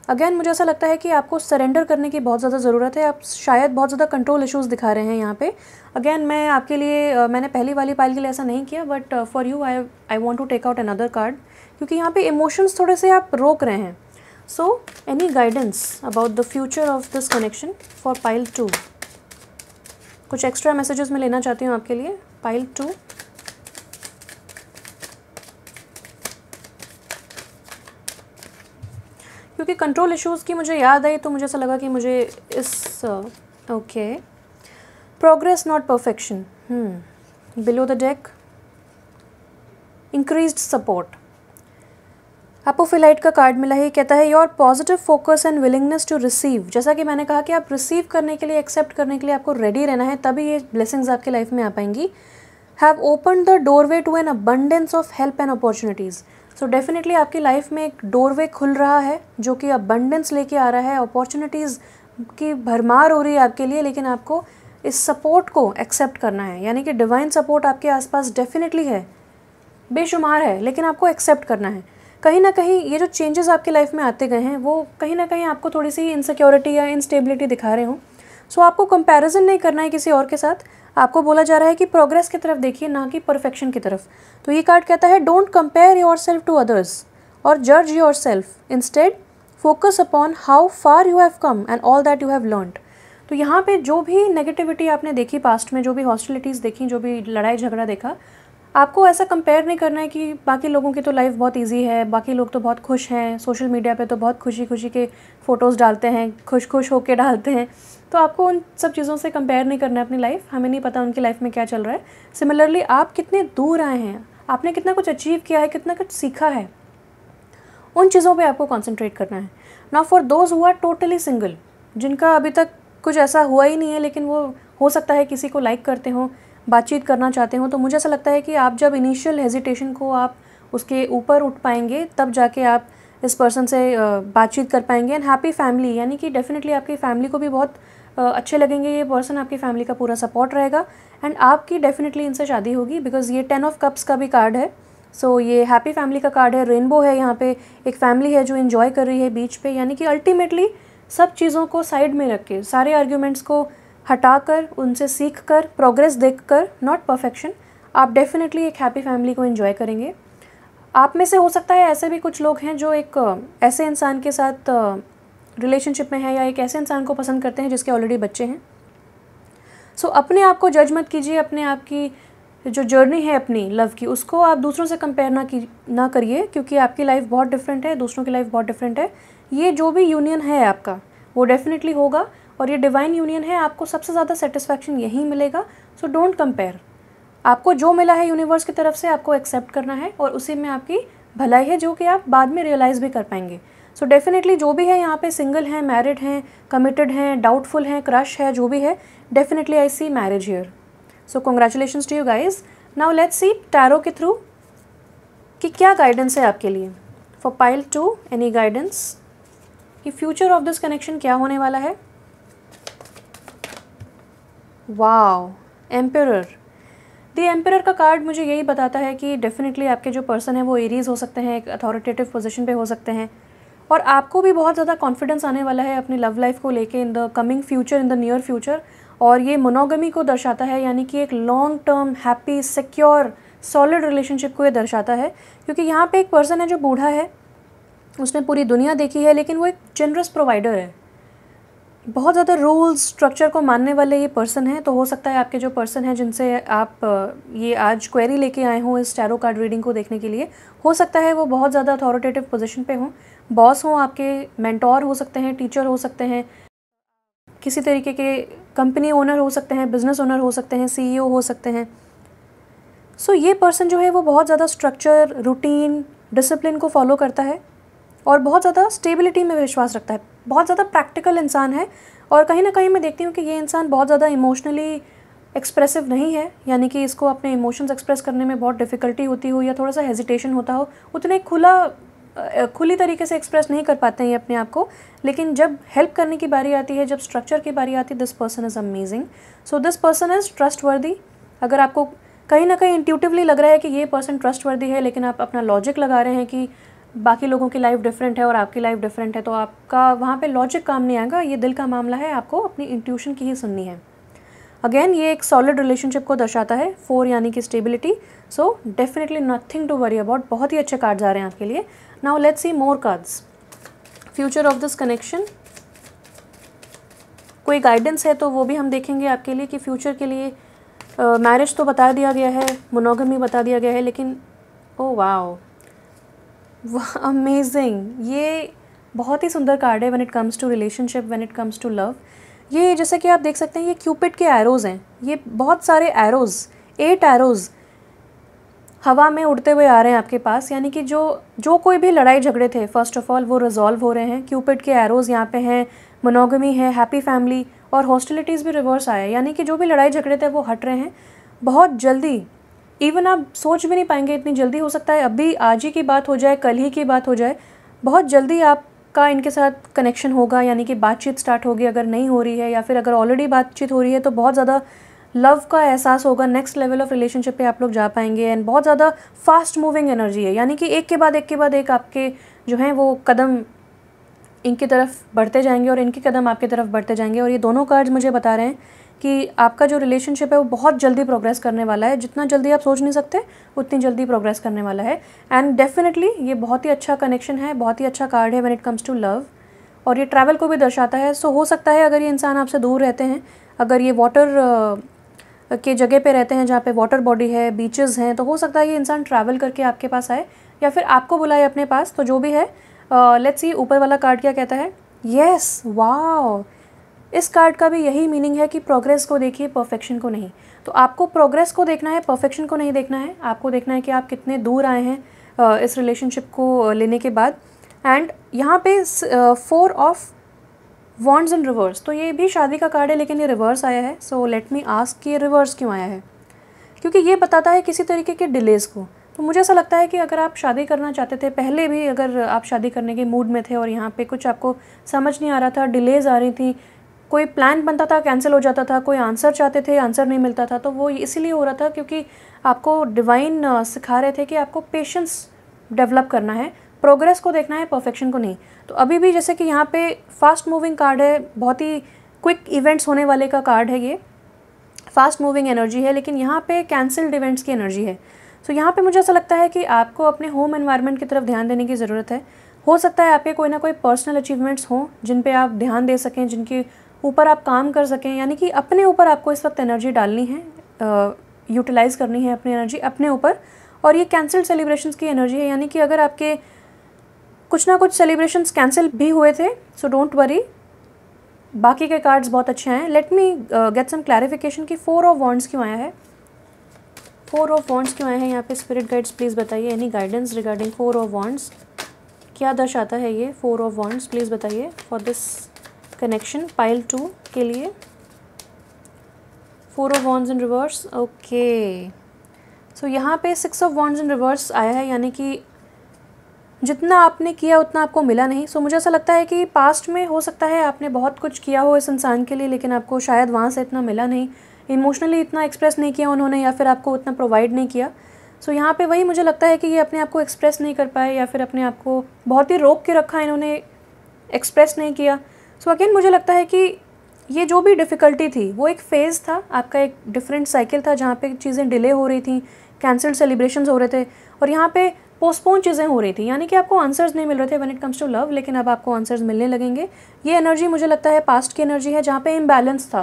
अगेन मुझे ऐसा लगता है कि आपको सरेंडर करने की बहुत ज़्यादा ज़रूरत है। आप शायद बहुत ज़्यादा कंट्रोल इश्यूज़ दिखा रहे हैं यहाँ पे। अगेन मैं आपके लिए मैंने पहली वाली पाइल के लिए ऐसा नहीं किया, but for you I want to take out another card, क्योंकि यहाँ पे इमोशंस थोड़े से आप रोक रहे हैं। So any guidance about the future of this connection for pile 2। कुछ एक्स्ट्रा मैसेजेस मैं लेना चाहती हूँ आपके लिए। पाइल 2, क्योंकि कंट्रोल इश्यूज़ की मुझे याद आई तो मुझे ऐसा लगा कि मुझे इस okay, progress not perfection, below the deck, increased support. Apophyllite का कार्ड मिला है, कहता है your positive focus and willingness to receive. जैसा कि मैंने कहा कि आप रिसीव करने के लिए, एक्सेप्ट करने के लिए आपको रेडी रहना है, तभी ये ब्लेसिंग्स आपकी लाइफ में आ पाएंगी। Have open the doorway to an abundance of help and opportunities. So definitely आपकी लाइफ में एक डोरवे खुल रहा है जो कि अबंडेंस लेके आ रहा है, अपॉर्चुनिटीज़ की भरमार हो रही है आपके लिए, लेकिन आपको इस सपोर्ट को एक्सेप्ट करना है। यानी कि डिवाइन सपोर्ट आपके आसपास डेफिनेटली है, बेशुमार है, लेकिन आपको एक्सेप्ट करना है। कहीं ना कहीं ये जो चेंजेस आपकी लाइफ में आते गए हैं वो कहीं ना कहीं आपको थोड़ी सी इनसिक्योरिटी या इनस्टेबिलिटी दिखा रहे हों। सो आपको कंपैरिजन नहीं करना है किसी और के साथ, आपको बोला जा रहा है कि प्रोग्रेस की तरफ देखिए, ना कि परफेक्शन की तरफ। तो ये कार्ड कहता है don't compare yourself to others और जज yourself, instead focus upon how far you have come and all that you have learned. तो यहाँ पे जो भी नेगेटिविटी आपने देखी पास्ट में, जो भी हॉस्टिलिटीज़ देखी, जो भी लड़ाई झगड़ा देखा, आपको ऐसा कंपेयर नहीं करना है कि बाकी लोगों की तो लाइफ बहुत इजी है, बाकी लोग तो बहुत खुश हैं, सोशल मीडिया पे तो बहुत खुशी खुशी के फ़ोटोज़ डालते हैं, खुश खुश होके डालते हैं। तो आपको उन सब चीज़ों से कंपेयर नहीं करना है अपनी लाइफ, हमें नहीं पता उनकी लाइफ में क्या चल रहा है। सिमिलरली आप कितने दूर आए हैं, आपने कितना कुछ अचीव किया है, कितना कुछ सीखा है, उन चीज़ों पे आपको कंसंट्रेट करना है। Now for those who are totally single, जिनका अभी तक कुछ ऐसा हुआ ही नहीं है लेकिन वो हो सकता है किसी को लाइक करते हो, बातचीत करना चाहते हो, तो मुझे ऐसा लगता है कि आप जब इनिशियल हेजिटेशन को आप उसके ऊपर उठ पाएंगे तब जाके आप इस पर्सन से बातचीत कर पाएंगे। एंड हैप्पी फैमिली, यानी कि डेफिनेटली आपकी फैमिली को भी बहुत अच्छे लगेंगे ये पर्सन, आपकी फैमिली का पूरा सपोर्ट रहेगा एंड आपकी डेफिनेटली इनसे शादी होगी, बिकॉज ये 10 ऑफ कप्स का भी कार्ड है। सो ये हैप्पी फैमिली का कार्ड है, रेनबो है, यहाँ पे एक फैमिली है जो इन्जॉय कर रही है बीच पे, यानी कि अल्टीमेटली सब चीज़ों को साइड में रख के, सारे आर्ग्यूमेंट्स को हटाकर, उनसे सीख कर, प्रोग्रेस देख कर, नॉट परफेक्शन, आप डेफिनेटली एक हैप्पी फैमिली को एंजॉय करेंगे। आप में से हो सकता है ऐसे भी कुछ लोग हैं जो एक ऐसे इंसान के साथ रिलेशनशिप में है या एक ऐसे इंसान को पसंद करते हैं जिसके ऑलरेडी बच्चे हैं। सो अपने आप को जज मत कीजिए, अपने आप की जो जर्नी है अपनी लव की, उसको आप दूसरों से कंपेयर ना करिए, क्योंकि आपकी लाइफ बहुत डिफरेंट है, दूसरों की लाइफ बहुत डिफरेंट है। ये जो भी यूनियन है आपका वो डेफिनेटली होगा और ये डिवाइन यूनियन है, आपको सबसे ज़्यादा सेटिस्फैक्शन यहीं मिलेगा। सो डोंट कंपेयर, आपको जो मिला है यूनिवर्स की तरफ से आपको एक्सेप्ट करना है और उसी में आपकी भलाई है, जो कि आप बाद में रियलाइज़ भी कर पाएंगे। सो डेफिनेटली जो भी है यहाँ पे, सिंगल हैं, मैरिड हैं, कमिटेड हैं, डाउटफुल हैं, क्रश है, जो भी है, definitely I see marriage here. So congratulations to you guys. Now let's see tarot के थ्रू कि क्या गाइडेंस है आपके लिए। फॉर पाइल 2 एनी गाइडेंस कि फ्यूचर ऑफ दिस कनेक्शन क्या होने वाला है। Wow, emperor. द एम्परर का कार्ड मुझे यही बताता है कि डेफिनेटली आपके जो पर्सन है वो एरीज हो सकते हैं, एक अथॉरिटेटिव पोजीशन पे हो सकते हैं और आपको भी बहुत ज़्यादा कॉन्फिडेंस आने वाला है अपनी लव लाइफ को लेके in the coming future, in the near future. और ये मोनोगमी को दर्शाता है, यानी कि एक long term happy secure solid relationship को ये दर्शाता है, क्योंकि यहाँ पे एक पर्सन है जो बूढ़ा है, उसने पूरी दुनिया देखी है, लेकिन वो एक जनरस प्रोवाइडर है, बहुत ज़्यादा रूल्स स्ट्रक्चर को मानने वाले ये पर्सन है। तो हो सकता है आपके जो पर्सन हैं जिनसे आप ये आज क्वेरी लेके आए हों इस टैरो कार्ड रीडिंग को देखने के लिए, हो सकता है वो बहुत ज़्यादा अथॉरिटेटिव पोजीशन पे हों, बॉस हों आपके, मेंटोर हो सकते हैं, टीचर हो सकते हैं, किसी तरीके के कंपनी ओनर हो सकते हैं, बिजनेस ओनर हो सकते हैं, CEO हो सकते हैं। सो ये पर्सन जो है वो बहुत ज़्यादा स्ट्रक्चर, रूटीन, डिसिप्लिन को फॉलो करता है और बहुत ज़्यादा स्टेबिलिटी में विश्वास रखता है, बहुत ज़्यादा प्रैक्टिकल इंसान है। और कहीं ना कहीं मैं देखती हूँ कि ये इंसान बहुत ज़्यादा इमोशनली एक्सप्रेसिव नहीं है, यानी कि इसको अपने इमोशंस एक्सप्रेस करने में बहुत डिफ़िकल्टी होती हो या थोड़ा सा हेजिटेशन होता हो, उतने खुली तरीके से एक्सप्रेस नहीं कर पाते हैं ये अपने आप को। लेकिन जब हेल्प करने की बारी आती है, जब स्ट्रक्चर की बारी आती है, this person is amazing. So this person is trustworthy. अगर आपको कहीं ना कहीं इंट्यूटिवली लग रहा है कि ये पर्सन ट्रस्टवर्दी है, लेकिन आप अपना लॉजिक लगा रहे हैं कि बाकी लोगों की लाइफ डिफरेंट है और आपकी लाइफ डिफरेंट है, तो आपका वहाँ पे लॉजिक काम नहीं आएगा, ये दिल का मामला है, आपको अपनी इंट्यूशन की ही सुननी है। अगेन ये एक सॉलिड रिलेशनशिप को दर्शाता है, 4 यानी कि stability. So definitely nothing to worry about, बहुत ही अच्छे कार्ड्स आ रहे हैं आपके लिए। Now let's see more cards. Future of this connection, कोई गाइडेंस है तो वो भी हम देखेंगे आपके लिए कि फ्यूचर के लिए मैरिज तो बता दिया गया है, मोनोगमी बता दिया गया है, लेकिन ओ वाओ, वाह अमेजिंग, ये बहुत ही सुंदर कार्ड है when it comes to relationship, when it comes to love. ये जैसे कि आप देख सकते हैं ये क्यूपिड के एरोज़ हैं, ये बहुत सारे एरोज़, 8 एरोज़ हवा में उड़ते हुए आ रहे हैं आपके पास, यानी कि जो कोई भी लड़ाई झगड़े थे फर्स्ट ऑफ ऑल वो रिजॉल्व हो रहे हैं। क्यूपिड के एरोज़ यहाँ पे हैं, मोनोगमी है, हैप्पी फैमिली और हॉस्टिलिटीज़ भी रिवर्स आया, यानी कि जो भी लड़ाई झगड़े थे वो हट रहे हैं बहुत जल्दी। इवन आप सोच भी नहीं पाएंगे इतनी जल्दी, हो सकता है अभी आज ही की बात हो जाए, कल ही की बात हो जाए, बहुत जल्दी आपका इनके साथ कनेक्शन होगा, यानी कि बातचीत स्टार्ट होगी अगर नहीं हो रही है, या फिर अगर ऑलरेडी बातचीत हो रही है तो बहुत ज़्यादा लव का एहसास होगा, नेक्स्ट लेवल ऑफ रिलेशनशिप पे आप लोग जा पाएंगे। एंड बहुत ज़्यादा फास्ट मूविंग एनर्जी है, यानी कि एक के बाद एक आपके जो हैं वो कदम इनकी तरफ बढ़ते जाएंगे और इनके कदम आपकी तरफ बढ़ते जाएंगे। और ये दोनों कार्ड्स मुझे बता रहे हैं कि आपका जो रिलेशनशिप है वो बहुत जल्दी प्रोग्रेस करने वाला है, जितना जल्दी आप सोच नहीं सकते उतनी जल्दी प्रोग्रेस करने वाला है। एंड डेफिनेटली ये बहुत ही अच्छा कनेक्शन है, बहुत ही अच्छा कार्ड है when it comes to love, और ये ट्रैवल को भी दर्शाता है। सो हो सकता है अगर ये इंसान आपसे दूर रहते हैं, अगर ये वाटर के जगह पे रहते हैं जहाँ पे वाटर बॉडी है, बीचेस हैं, तो हो सकता है ये इंसान ट्रैवल करके आपके पास आए या फिर आपको बुलाए अपने पास। तो जो भी है, लेट्स सी ऊपर वाला कार्ड क्या कहता है। यस, वाओ, इस कार्ड का भी यही मीनिंग है कि प्रोग्रेस को देखिए, परफेक्शन को नहीं। तो आपको प्रोग्रेस को देखना है, परफेक्शन को नहीं देखना है। आपको देखना है कि आप कितने दूर आए हैं इस रिलेशनशिप को लेने के बाद। एंड यहाँ पे 4 ऑफ वॉन्ड्स इन रिवर्स, तो ये भी शादी का कार्ड है लेकिन ये रिवर्स आया है। सो लेट मी आस्क कि ये रिवर्स क्यों आया है, क्योंकि ये बताता है किसी तरीके के डिलेज़ को। तो मुझे ऐसा लगता है कि अगर आप शादी करना चाहते थे, पहले भी अगर आप शादी करने के मूड में थे और यहाँ पे कुछ आपको समझ नहीं आ रहा था, डिलेज़ आ रही थी, कोई प्लान बनता था कैंसिल हो जाता था, कोई आंसर चाहते थे आंसर नहीं मिलता था, तो वो इसीलिए हो रहा था क्योंकि आपको डिवाइन सिखा रहे थे कि आपको पेशेंस डेवलप करना है, प्रोग्रेस को देखना है, परफेक्शन को नहीं। तो अभी भी जैसे कि यहाँ पे फास्ट मूविंग कार्ड है, बहुत ही क्विक इवेंट्स होने वाले का कार्ड है, ये फास्ट मूविंग एनर्जी है, लेकिन यहाँ पे कैंसिल्ड इवेंट्स की एनर्जी है। सो यहाँ पे मुझे ऐसा लगता है कि आपको अपने होम एनवायरनमेंट की तरफ ध्यान देने की ज़रूरत है। हो सकता है आपके कोई ना कोई पर्सनल अचीवमेंट्स हों जिन पे आप ध्यान दे सकें, जिनके ऊपर आप काम कर सकें, यानी कि अपने ऊपर आपको इस वक्त एनर्जी डालनी है, यूटिलाइज़ करनी है अपनी एनर्जी अपने ऊपर। और ये कैंसिल्ड सेलिब्रेशंस की एनर्जी है, यानी कि अगर आपके कुछ ना कुछ सेलिब्रेशंस कैंसिल भी हुए थे, सो डोंट वरी, बाकी के कार्ड्स बहुत अच्छे हैं। Let me get some clarification कि 4 ऑफ वॉन्ड्स क्यों आया है, 4 ऑफ वॉन्ड्स क्यों आए हैं यहाँ पे। स्पिरिट गाइड्स प्लीज़ बताइए, any guidance regarding 4 of wands, क्या दर्शाता है ये 4 ऑफ वॉन्ड्स, प्लीज़ बताइए फॉर दिस कनेक्शन पाइल 2 के लिए। 4 of wands in reverse, okay. So यहाँ पे 6 ऑफ वॉन्ड्स इन रिवर्स आया है, यानी कि जितना आपने किया उतना आपको मिला नहीं। सो मुझे ऐसा लगता है कि पास्ट में हो सकता है आपने बहुत कुछ किया हो इस इंसान के लिए, लेकिन आपको शायद वहाँ से इतना मिला नहीं, इमोशनली इतना एक्सप्रेस नहीं किया उन्होंने, या फिर आपको उतना प्रोवाइड नहीं किया। सो यहाँ पे वही मुझे लगता है कि ये अपने आप को एक्सप्रेस नहीं कर पाए, या फिर अपने आप को बहुत ही रोक के रखा, इन्होंने एक्सप्रेस नहीं किया। सो अगेन मुझे लगता है कि ये जो भी डिफ़िकल्टी थी वो एक फ़ेज़ था, आपका एक डिफरेंट साइकिल था जहाँ पे चीज़ें डिले हो रही थी, कैंसल्ड सेलिब्रेशंस हो रहे थे, और यहाँ पे पोस्टपोन चीज़ें हो रही थी, यानी कि आपको आंसर्स नहीं मिल रहे थे when it comes to love, लेकिन अब आपको आंसर्स मिलने लगेंगे। ये एनर्जी मुझे लगता है पास्ट की एनर्जी है जहाँ पे इम्बैलेंस था,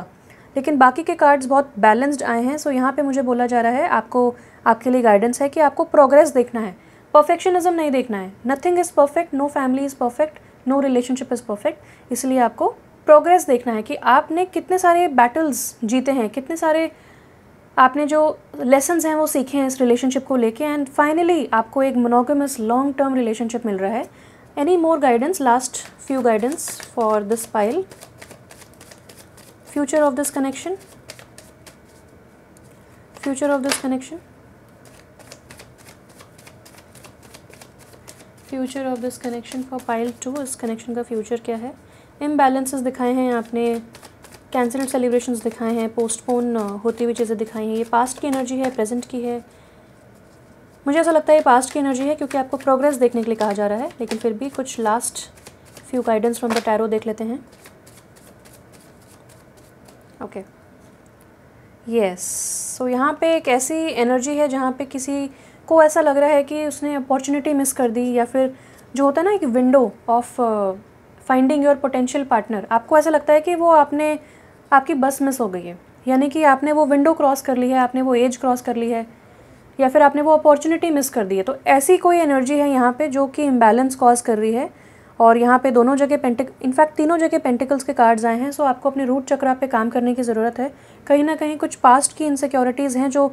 लेकिन बाकी के कार्ड्स बहुत बैलेंस्ड आए हैं। सो यहाँ पे मुझे बोला जा रहा है, आपको आपके लिए गाइडेंस है कि आपको प्रोग्रेस देखना है, परफेक्शनिज्म नहीं देखना है। Nothing is perfect, no family is perfect, no relationship is perfect, इसलिए आपको प्रोग्रेस देखना है कि आपने कितने सारे बैटल्स जीते हैं, कितने सारे आपने जो लेसन्स हैं वो सीखे हैं इस रिलेशनशिप को लेके, एंड फाइनली आपको एक मोनोगेमस लॉन्ग टर्म रिलेशनशिप मिल रहा है। Any more guidance, last few guidance for this pile, future of this connection, future of this connection, future of this connection for pile 2, इस कनेक्शन का future क्या है। Imbalances दिखाए हैं आपने, कैंसल्ड सेलिब्रेशंस दिखाए हैं, पोस्टपोन होती हुई चीज़ें दिखाई हैं। ये पास्ट की एनर्जी है, प्रेजेंट की है। मुझे ऐसा लगता है ये पास्ट की एनर्जी है क्योंकि आपको प्रोग्रेस देखने के लिए कहा जा रहा है, लेकिन फिर भी कुछ last few guidance from the tarot देख लेते हैं। Okay, yes. सो यहाँ पे एक ऐसी एनर्जी है जहाँ पे किसी को ऐसा लग रहा है कि उसने अपॉर्चुनिटी मिस कर दी, या फिर जो होता है ना कि window of finding your potential partner, आपको ऐसा लगता है कि वो आपकी बस मिस हो गई है, यानी कि आपने वो विंडो क्रॉस कर ली है, आपने वो एज क्रॉस कर ली है, या फिर आपने वो अपॉर्चुनिटी मिस कर दी है। तो ऐसी कोई एनर्जी है यहाँ पे जो कि इम्बैलेंस कॉज कर रही है, और यहाँ पे दोनों जगह इनफैक्ट तीनों जगह पेंटिकल्स के कार्ड्स आए हैं। सो आपको अपने रूट चक्रा पे काम करने की ज़रूरत है। कहीं ना कहीं कुछ पास्ट की इनसिक्योरिटीज़ हैं जो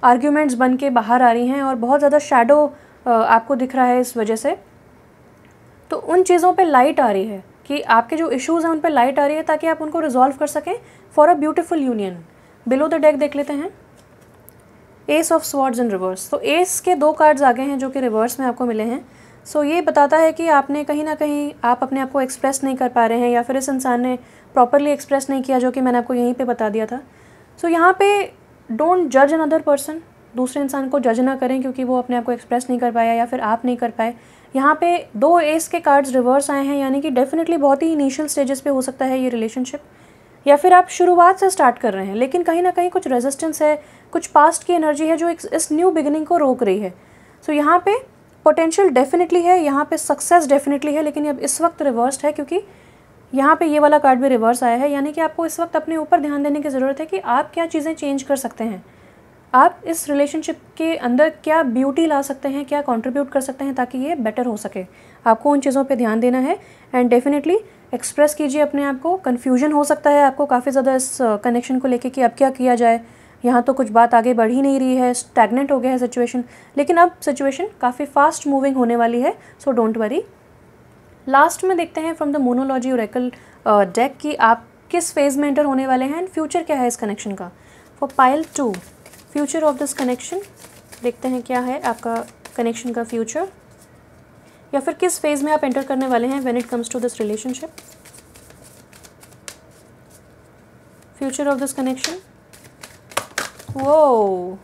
आर्ग्यूमेंट्स बन के बाहर आ रही हैं, और बहुत ज़्यादा शैडो आपको दिख रहा है इस वजह से। तो उन चीज़ों पे लाइट आ रही है कि आपके जो इश्यूज़ हैं उन पे लाइट आ रही है, ताकि आप उनको रिजॉल्व कर सकें for a beautiful union. Below the deck देख लेते हैं, S of swords in reverse. तो एस के 2 कार्ड्स आगे हैं जो कि रिवर्स में आपको मिले हैं। सो ये बताता है कि आपने कहीं ना कहीं आप अपने आप को एक्सप्रेस नहीं कर पा रहे हैं, या फिर इस इंसान ने प्रॉपरली एक्सप्रेस नहीं किया, जो कि मैंने आपको यहीं पे बता दिया था। सो यहाँ पे डोंट जज अनदर पर्सन, दूसरे इंसान को जज ना करें क्योंकि वो अपने आप को एक्सप्रेस नहीं कर पाया या फिर आप नहीं कर पाए। यहाँ पे 2 एस के कार्ड्स रिवर्स आए हैं, यानी कि डेफिनेटली बहुत ही इनिशियल स्टेजेस पे हो सकता है ये रिलेशनशिप, या फिर आप शुरुआत से स्टार्ट कर रहे हैं लेकिन कहीं ना कहीं कुछ रेजिस्टेंस है, कुछ पास्ट की एनर्जी है जो इस न्यू बिगिनिंग को रोक रही है। सो यहाँ पे पोटेंशियल डेफिनेटली है, यहाँ पे सक्सेस डेफिनेटली है, लेकिन अब इस वक्त रिवर्स्ड है क्योंकि यहाँ पे ये वाला कार्ड भी रिवर्स आया है, यानी कि आपको इस वक्त अपने ऊपर ध्यान देने की ज़रूरत है कि आप क्या चीज़ें चेंज कर सकते हैं, आप इस रिलेशनशिप के अंदर क्या ब्यूटी ला सकते हैं, क्या कंट्रीब्यूट कर सकते हैं ताकि ये बेटर हो सके। आपको उन चीज़ों पे ध्यान देना है एंड डेफिनेटली एक्सप्रेस कीजिए अपने आप को। कन्फ्यूजन हो सकता है आपको काफ़ी ज़्यादा इस कनेक्शन को लेके कि अब क्या किया जाए, यहाँ तो कुछ बात आगे बढ़ ही नहीं रही है, स्टैग्नेंट हो गया है सिचुएशन, लेकिन अब सिचुएशन काफ़ी फास्ट मूविंग होने वाली है, सो डोंट वरी। लास्ट में देखते हैं from the Moonology Oracle deck कि आप किस फेज़ में एंटर होने वाले हैं एंड फ्यूचर क्या है इस कनेक्शन का। For pile 2 future of this connection, देखते हैं क्या है आपका कनेक्शन का फ्यूचर, या फिर किस फेज़ में आप एंटर करने वाले हैं when it comes to this relationship. Future of this connection, वो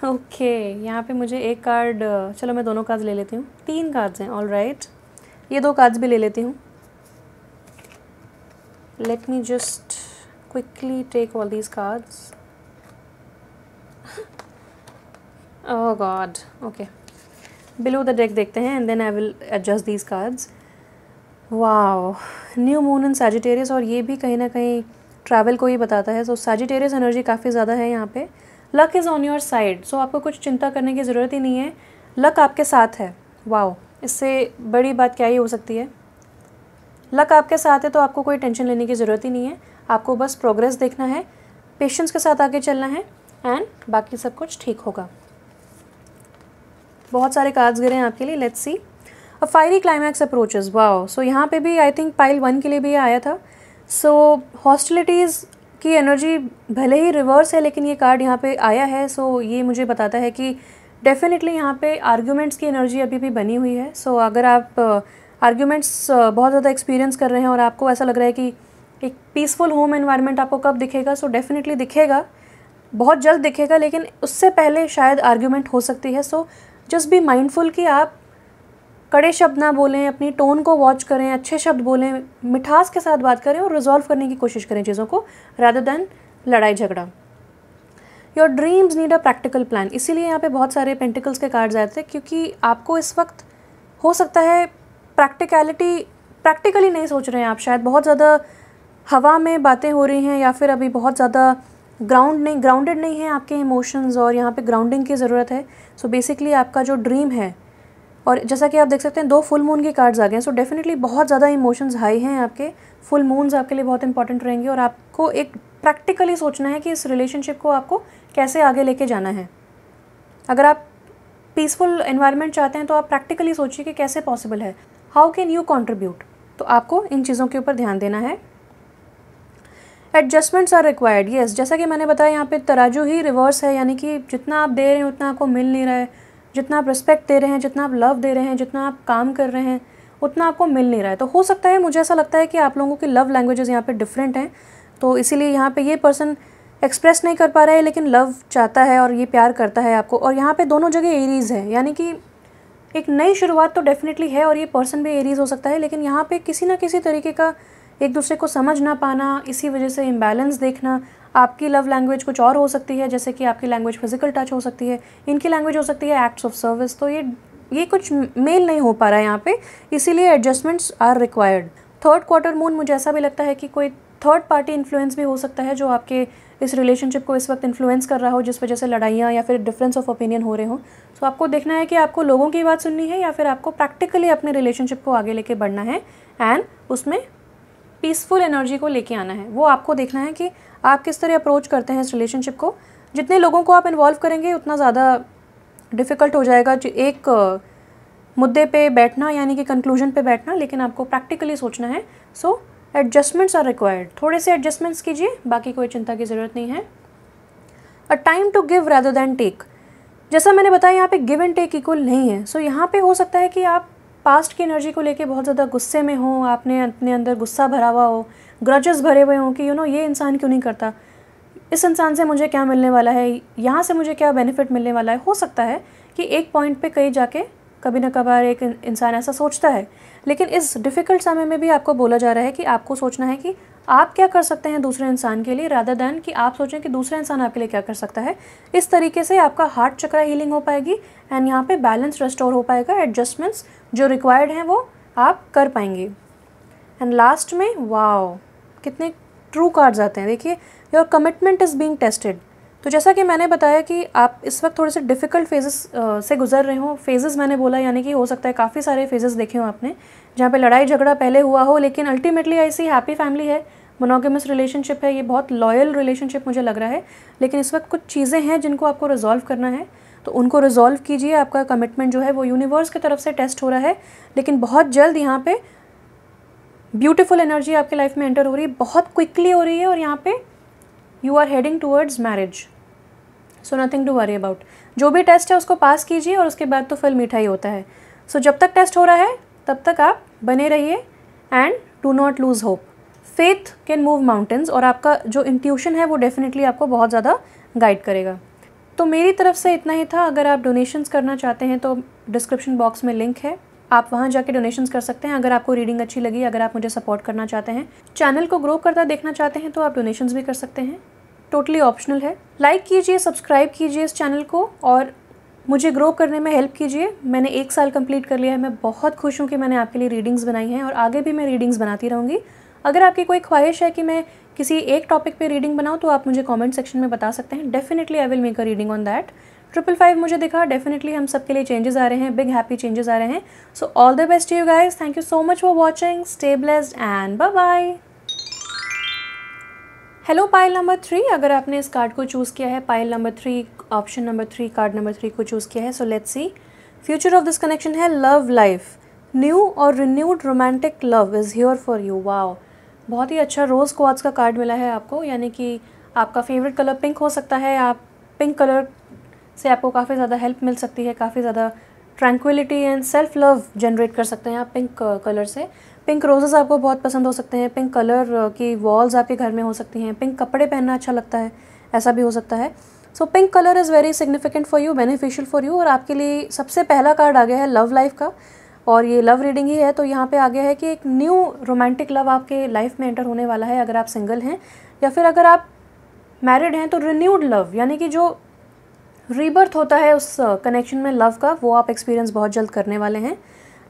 ओके यहाँ पे मुझे एक कार्ड, चलो मैं दोनों कार्ड्स ले लेती हूँ, 3 कार्ड्स हैं, ऑल राइट, ये 2 कार्ड्स भी ले लेती हूँ। Let me just quickly take all these cards. Oh god, okay, below the deck देखते हैं and then I will adjust these cards. Wow, new moon in Sagittarius, और ये भी कहीं ना कहीं ट्रैवल को ही बताता है। सो सैजिटेरियस एनर्जी काफ़ी ज़्यादा है यहाँ पे। Luck is on your side, so आपको कुछ चिंता करने की ज़रूरत ही नहीं है, लक आपके साथ है। वाओ, इससे बड़ी बात क्या ही हो सकती है। लक आपके साथ है तो आपको कोई टेंशन लेने की ज़रूरत ही नहीं है, आपको बस प्रोग्रेस देखना है, पेशेंस के साथ आगे चलना है एंड बाकी सब कुछ ठीक होगा। बहुत सारे कार्ड्स गिरे हैं आपके लिए, let's see. A fiery climax approaches, wow, so यहाँ पे भी आई थिंक पाइल 1 के लिए भी आया था। सो हॉस्टिलिटीज़ की एनर्जी भले ही रिवर्स है लेकिन ये कार्ड यहाँ पे आया है, सो ये मुझे बताता है कि डेफिनेटली यहाँ पे आर्ग्यूमेंट्स की एनर्जी अभी भी बनी हुई है। सो अगर आप आर्ग्यूमेंट्स बहुत ज़्यादा एक्सपीरियंस कर रहे हैं और आपको ऐसा लग रहा है कि एक पीसफुल होम एनवायरनमेंट आपको कब दिखेगा, सो डेफिनेटली दिखेगा, बहुत जल्द दिखेगा, लेकिन उससे पहले शायद आर्ग्यूमेंट हो सकती है। सो जस्ट बी माइंडफुल कि आप कड़े शब्द ना बोलें, अपनी टोन को वॉच करें, अच्छे शब्द बोलें, मिठास के साथ बात करें और रिजॉल्व करने की कोशिश करें चीज़ों को, रादर देन लड़ाई झगड़ा। Your dreams need a practical plan, इसीलिए यहाँ पे बहुत सारे पेंटिकल्स के कार्ड्स आए थे क्योंकि आपको इस वक्त हो सकता है प्रैक्टिकली नहीं सोच रहे हैं आप, शायद बहुत ज़्यादा हवा में बातें हो रही हैं या फिर अभी बहुत ज़्यादा ग्राउंडेड नहीं है आपके इमोशंस, और यहाँ पे ग्राउंडिंग की ज़रूरत है। सो बेसिकली आपका जो ड्रीम है, और जैसा कि आप देख सकते हैं 2 फुल मून के कार्ड्स आ गए हैं, सो डेफिनेटली बहुत ज़्यादा इमोशंस हाई हैं आपके। फुल मून्स आपके लिए बहुत इंपॉर्टेंट रहेंगे और आपको एक प्रैक्टिकली सोचना है कि इस रिलेशनशिप को आपको कैसे आगे लेके जाना है। अगर आप पीसफुल एनवायरनमेंट चाहते हैं तो आप प्रैक्टिकली सोचिए कि कैसे पॉसिबल है, हाउ कैन यू कॉन्ट्रीब्यूट, तो आपको इन चीज़ों के ऊपर ध्यान देना है। एडजस्टमेंट्स आर रिक्वायर्ड, येस, जैसा कि मैंने बताया यहाँ पे तराजू ही रिवर्स है, यानी कि जितना आप दे रहे हैं उतना आपको मिल नहीं रहा है, जितना आप रिस्पेक्ट दे रहे हैं, जितना आप लव दे रहे हैं, जितना आप काम कर रहे हैं उतना आपको मिल नहीं रहा है। तो हो सकता है, मुझे ऐसा लगता है कि आप लोगों की लव लैंग्वेजेस यहाँ पे डिफरेंट हैं, तो इसीलिए यहाँ पे ये पर्सन एक्सप्रेस नहीं कर पा रहा है लेकिन लव चाहता है और ये प्यार करता है आपको। और यहाँ पे दोनों जगह एरीज़ है, यानी कि एक नई शुरुआत तो डेफिनेटली है और ये पर्सन भी एरीज़ हो सकता है, लेकिन यहाँ पे किसी ना किसी तरीके का एक दूसरे को समझ ना पाना, इसी वजह से इम्बैलेंस देखना। आपकी लव लैंग्वेज कुछ और हो सकती है, जैसे कि आपकी लैंग्वेज फिजिकल टच हो सकती है, इनकी लैंग्वेज हो सकती है एक्ट्स ऑफ सर्विस, तो ये कुछ मेल नहीं हो पा रहा है यहाँ पे, इसीलिए adjustments are required. 3rd quarter moon, मुझे ऐसा भी लगता है कि कोई थर्ड पार्टी इन्फ्लुएंस भी हो सकता है जो आपके इस रिलेशनशिप को इस वक्त इन्फ्लुएंस कर रहा हो, जिस वजह से लड़ाइयाँ या फिर डिफरेंस ऑफ ओपिनियन हो रहे हो। सो आपको देखना है कि आपको लोगों की बात सुननी है या फिर आपको प्रैक्टिकली अपने रिलेशनशिप को आगे लेके बढ़ना है एंड उसमें पीसफुल एनर्जी को लेके आना है। वो आपको देखना है कि आप किस तरह अप्रोच करते हैं इस रिलेशनशिप को। जितने लोगों को आप इन्वॉल्व करेंगे उतना ज़्यादा डिफ़िकल्ट हो जाएगा एक मुद्दे पे बैठना, यानी कि कंक्लूजन पे बैठना, लेकिन आपको प्रैक्टिकली सोचना है। सो एडजस्टमेंट्स आर रिक्वायर्ड, थोड़े से एडजस्टमेंट्स कीजिए, बाकी कोई चिंता की ज़रूरत नहीं है। A time to give rather than take, जैसा मैंने बताया यहाँ पे गिव एंड टेक इक्वल नहीं है। सो यहाँ पे हो सकता है कि आप पास्ट की एनर्जी को लेके बहुत ज़्यादा गुस्से में हो, आपने अपने अंदर गुस्सा भरा हुआ हो, ग्रजेस भरे हुए हों कि ये इंसान क्यों नहीं करता। इस इंसान से मुझे क्या मिलने वाला है, यहाँ से मुझे क्या बेनिफिट मिलने वाला है। हो सकता है कि एक पॉइंट पे कहीं जाके कभी ना कभार एक इंसान ऐसा सोचता है, लेकिन इस डिफ़िकल्ट समय में भी आपको बोला जा रहा है कि आपको सोचना है कि आप क्या कर सकते हैं दूसरे इंसान के लिए, रादर दैन कि आप सोचें कि दूसरा इंसान आपके लिए क्या कर सकता है। इस तरीके से आपका हार्ट चक्र हीलिंग हो पाएगी एंड यहाँ पे बैलेंस रेस्टोर हो पाएगा, एडजस्टमेंट्स जो रिक्वायर्ड हैं वो आप कर पाएंगे। एंड लास्ट में वाओ, कितने ट्रू कार्ड्स आते हैं। देखिए, your commitment is being tested. तो जैसा कि मैंने बताया कि आप इस वक्त थोड़े से डिफ़िकल्ट फेजेस से गुजर रहे हो। फेजेस मैंने बोला यानी कि हो सकता है काफ़ी सारे फेजेस देखे हो आपने जहाँ पे लड़ाई झगड़ा पहले हुआ हो, लेकिन अल्टीमेटली ऐसी हैप्पी फैमिली है, मोनोगेमस रिलेशनशिप है, ये बहुत लॉयल रिलेशनशिप मुझे लग रहा है। लेकिन इस वक्त कुछ चीज़ें हैं जिनको आपको रिजॉल्व करना है, तो उनको रिजॉल्व कीजिए। आपका कमिटमेंट जो है वो यूनिवर्स की तरफ से टेस्ट हो रहा है, लेकिन बहुत जल्द यहाँ पे ब्यूटीफुल एनर्जी आपके लाइफ में एंटर हो रही है, बहुत क्विकली हो रही है, और यहाँ पे you are heading towards marriage. So nothing to worry about. जो भी टेस्ट है उसको पास कीजिए और उसके बाद तो फल मीठा ही होता है। सो जब तक टेस्ट हो रहा है तब तक आप बने रहिए and do not lose hope. Faith can move mountains, और आपका जो इंट्यूशन है वो डेफिनेटली आपको बहुत ज़्यादा गाइड करेगा। तो मेरी तरफ से इतना ही था। अगर आप डोनेशंस करना चाहते हैं तो डिस्क्रिप्शन बॉक्स में लिंक है, आप वहाँ जाके डोनेशंस कर सकते हैं। अगर आपको रीडिंग अच्छी लगी, अगर आप मुझे सपोर्ट करना चाहते हैं, चैनल को ग्रो करता देखना चाहते हैं, तो आप डोनेशंस भी कर सकते हैं, टोटली ऑप्शनल है। लाइक कीजिए, सब्सक्राइब कीजिए इस चैनल को और मुझे ग्रो करने में हेल्प कीजिए। मैंने 1 साल कंप्लीट कर लिया है। मैं बहुत खुश हूँ कि मैंने आपके लिए रीडिंग्स बनाई हैं और आगे भी मैं रीडिंग्स बनाती रहूँगी। अगर आपकी कोई ख्वाहिश है कि मैं किसी एक टॉपिक पे रीडिंग बनाऊँ तो आप मुझे कमेंट सेक्शन में बता सकते हैं। Definitely I will make a reading on that. 555 मुझे दिखा, डेफिनेटली हम सबके लिए चेंजेस आ रहे हैं, बिग हैप्पी चेंजेस आ रहे हैं। So all the best you guys. Thank you so much for watching. Stay blessed and bye bye. Hello pile number 3, अगर आपने इस कार्ड को चूज़ किया है, pile number 3, option number 3, card number 3 को चूज़ किया है, so let's see. Future of this connection है लव लाइफ। न्यू और renewed romantic love is here for you. Wow, बहुत ही अच्छा रोज़ क्वार्ट्ज का कार्ड मिला है आपको, यानी कि आपका फेवरेट कलर पिंक हो सकता है। आप पिंक कलर से आपको काफ़ी ज़्यादा हेल्प मिल सकती है, काफ़ी ज़्यादा tranquillity and self love generate कर सकते हैं आप पिंक कलर से। पिंक रोजेज़ आपको बहुत पसंद हो सकते हैं, पिंक कलर की वॉल्स आपके घर में हो सकती हैं, पिंक कपड़े पहनना अच्छा लगता है, ऐसा भी हो सकता है। So pink colour is very significant for you, beneficial for you. और आपके लिए सबसे पहला कार्ड आ गया है लव लाइफ का, और ये लव रीडिंग ही है, तो यहाँ पे आ गया है कि एक न्यू रोमांटिक लव आपके लाइफ में एंटर होने वाला है। अगर आप सिंगल हैं या फिर अगर आप मैरिड हैं तो रिन्यूड लव, यानी कि जो रीबर्थ होता है उस कनेक्शन में लव का, वो आप एक्सपीरियंस बहुत जल्द करने वाले हैं।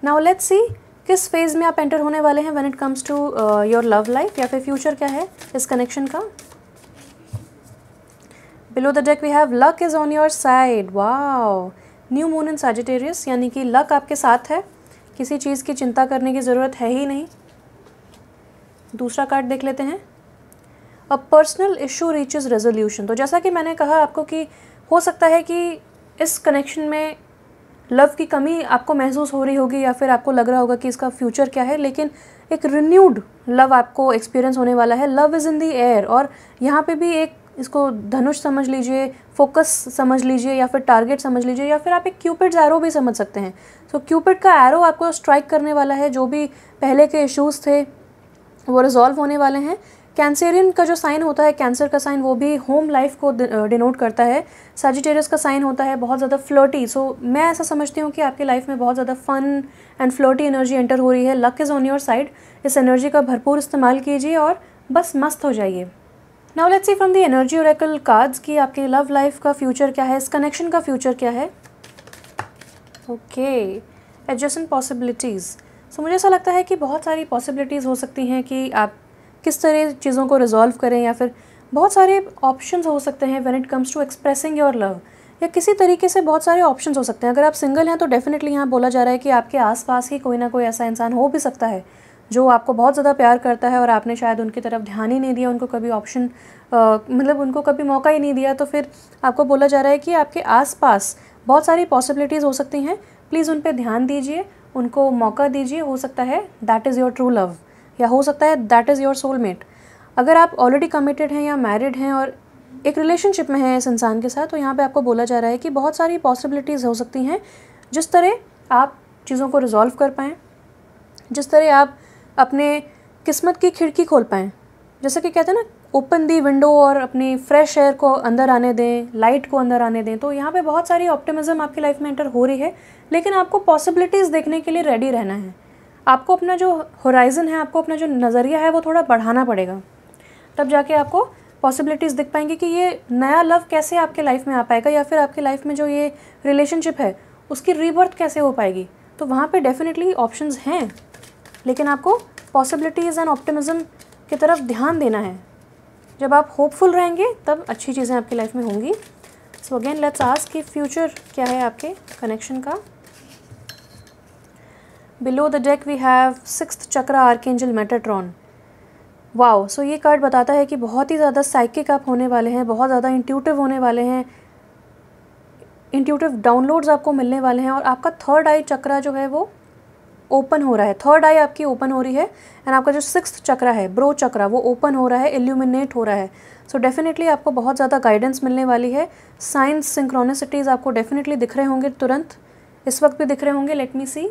नाउ लेट्स सी किस फेज़ में आप एंटर होने वाले हैं when it comes to your love life, या फिर फ्यूचर क्या है इस कनेक्शन का। Below the deck we have luck is on your side. Wow, new moon in Sagittarius, यानी कि लक आपके साथ है, किसी चीज़ की चिंता करने की ज़रूरत है ही नहीं। दूसरा कार्ड देख लेते हैं, a personal issue reaches resolution. तो जैसा कि मैंने कहा आपको कि हो सकता है कि इस कनेक्शन में लव की कमी आपको महसूस हो रही होगी, या फिर आपको लग रहा होगा कि इसका फ्यूचर क्या है, लेकिन एक रिन्यूड लव आपको एक्सपीरियंस होने वाला है। Love is in the air, और यहाँ पे भी एक इसको धनुष समझ लीजिए, फोकस समझ लीजिए, या फिर टारगेट समझ लीजिए, या फिर आप एक क्यूपिड्स एरो भी समझ सकते हैं। सो क्यूपिड का एरो आपको स्ट्राइक करने वाला है, जो भी पहले के इश्यूज़ थे वो रिजॉल्व होने वाले हैं। कैंसेरियन का जो साइन होता है, कैंसर का साइन, वो भी होम लाइफ को डिनोट करता है। सैजिटेरियस का साइन होता है बहुत ज़्यादा फ्लर्टी। सो मैं ऐसा समझती हूँ कि आपकी लाइफ में बहुत ज़्यादा fun and flirty energy enter हो रही है। Luck is on your side. इस एनर्जी का भरपूर इस्तेमाल कीजिए और बस मस्त हो जाइए। Now let's see from the energy oracle cards कि आपके लव लाइफ का फ्यूचर क्या है, इस कनेक्शन का फ्यूचर क्या है। Okay, adjacent possibilities. सो मुझे ऐसा लगता है कि बहुत सारी पॉसिबिलिटीज़ हो सकती हैं कि आप किस तरह चीज़ों को रिजॉल्व करें, या फिर बहुत सारे ऑप्शंस हो सकते हैं when it comes to expressing your love, या किसी तरीके से बहुत सारे ऑप्शंस हो सकते हैं। अगर आप सिंगल हैं तो डेफिनेटली यहाँ बोला जा रहा है कि आपके आसपास ही कोई ना कोई ऐसा इंसान हो भी सकता है जो आपको बहुत ज़्यादा प्यार करता है, और आपने शायद उनकी तरफ ध्यान ही नहीं दिया, उनको कभी ऑप्शन मतलब उनको कभी मौका ही नहीं दिया। तो फिर आपको बोला जा रहा है कि आपके आसपास बहुत सारी पॉसिबिलिटीज़ हो सकती हैं, प्लीज़ उन पर ध्यान दीजिए, उनको मौका दीजिए। हो सकता है that is your true love, या हो सकता है दैट इज़ योर सोलमेट। अगर आप ऑलरेडी कमिटेड हैं या मैरिड हैं और एक रिलेशनशिप में हैं इस इंसान के साथ, तो यहाँ पे आपको बोला जा रहा है कि बहुत सारी पॉसिबिलिटीज़ हो सकती हैं, जिस तरह आप चीज़ों को रिजॉल्व कर पाएँ, जिस तरह आप अपने किस्मत की खिड़की खोल पाएँ। जैसे कि कहते हैं ना, ओपन दी विंडो और अपनी फ्रेश एयर को अंदर आने दें, लाइट को अंदर आने दें। तो यहाँ पे बहुत सारी ऑप्टिमिज्म आपकी लाइफ में एंटर हो रही है, लेकिन आपको पॉसिबिलिटीज़ देखने के लिए रेडी रहना है। आपको अपना जो होराइज़न है, आपको अपना जो नज़रिया है वो थोड़ा बढ़ाना पड़ेगा, तब जाके आपको पॉसिबिलिटीज़ दिख पाएंगी कि ये नया लव कैसे आपके लाइफ में आ पाएगा, या फिर आपके लाइफ में जो ये रिलेशनशिप है उसकी रीबर्थ कैसे हो पाएगी। तो वहाँ पे डेफिनेटली ऑप्शंस हैं, लेकिन आपको पॉसिबिलिटीज़ एंड ऑप्टिमिज्म की तरफ ध्यान देना है। जब आप होपफुल रहेंगे तब अच्छी चीज़ें आपकी लाइफ में होंगी। सो अगेन लेट्स आस्क कि फ्यूचर क्या है आपके कनेक्शन का। Below the deck we have 6th chakra archangel Metatron. Wow, so ये कार्ड बताता है कि बहुत ही ज़्यादा साइकिक आप होने वाले हैं, बहुत ज़्यादा इंट्यूटिव होने वाले हैं, इंट्यूटिव डाउनलोड्स आपको मिलने वाले हैं, और आपका 3rd आई चक्रा जो है वो ओपन हो रहा है। 3rd आई आपकी ओपन हो रही है, एंड आपका जो 6th चक्रा है, ब्रो चक्रा, वो ओपन हो रहा है, इल्यूमिनेट हो रहा है। सो डेफिनेटली आपको बहुत ज़्यादा गाइडेंस मिलने वाली है। साइंस सिंक्रोनिसिटीज़ आपको डेफिनेटली दिख रहे होंगे, तुरंत इस वक्त भी दिख रहे होंगे। लेट मी सी,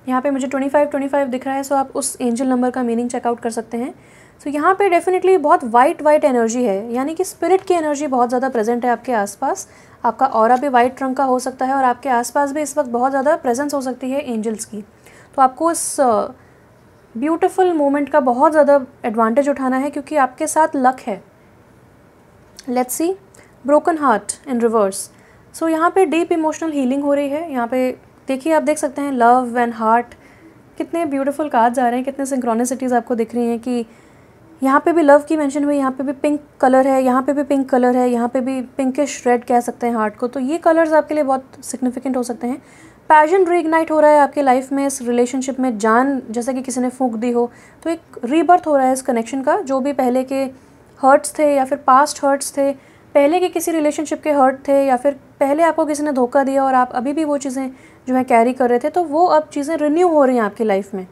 यहाँ पे मुझे 25 दिख रहा है। सो आप उस एंजल नंबर का मीनिंग चेकआउट कर सकते हैं। सो यहाँ पे डेफिनेटली बहुत वाइट एनर्जी है, यानी कि स्पिरिट की एनर्जी बहुत ज़्यादा प्रेजेंट है आपके आसपास। आपका ऑरा भी वाइट रंग का हो सकता है, और आपके आसपास भी इस वक्त बहुत ज़्यादा प्रेजेंस हो सकती है एंजल्स की। तो आपको इस ब्यूटीफुल मोमेंट का बहुत ज़्यादा एडवांटेज उठाना है, क्योंकि आपके साथ लक है। Let's see, broken heart in reverse. So यहाँ पे डीप इमोशनल हीलिंग हो रही है। यहाँ पे देखिए, आप देख सकते हैं लव एंड हार्ट, कितने ब्यूटीफुल कार्ड्स आ रहे हैं, कितने सिंक्रोनिसिटीज़ आपको दिख रही हैं कि यहाँ पे भी लव की मेंशन हुई, यहाँ पे भी पिंक कलर है, यहाँ पे भी पिंक कलर है, यहाँ पे भी पिंकिश रेड कह सकते हैं हार्ट को। तो ये कलर्स आपके लिए बहुत सिग्निफिकेंट हो सकते हैं। पैशन रीइग्नाइट हो रहा है आपके लाइफ में, इस रिलेशनशिप में जान जैसे कि किसी ने फूंक दी हो। तो एक रीबर्थ हो रहा है इस कनेक्शन का। जो भी पहले के हर्ट्स थे, या फिर पास्ट हर्ट्स थे, पहले के किसी रिलेशनशिप के हर्ट थे, या फिर पहले आपको किसी ने धोखा दिया और आप अभी भी वो चीज़ें जो है कैरी कर रहे थे, तो वो अब चीज़ें रिन्यू हो रही हैं आपकी लाइफ में।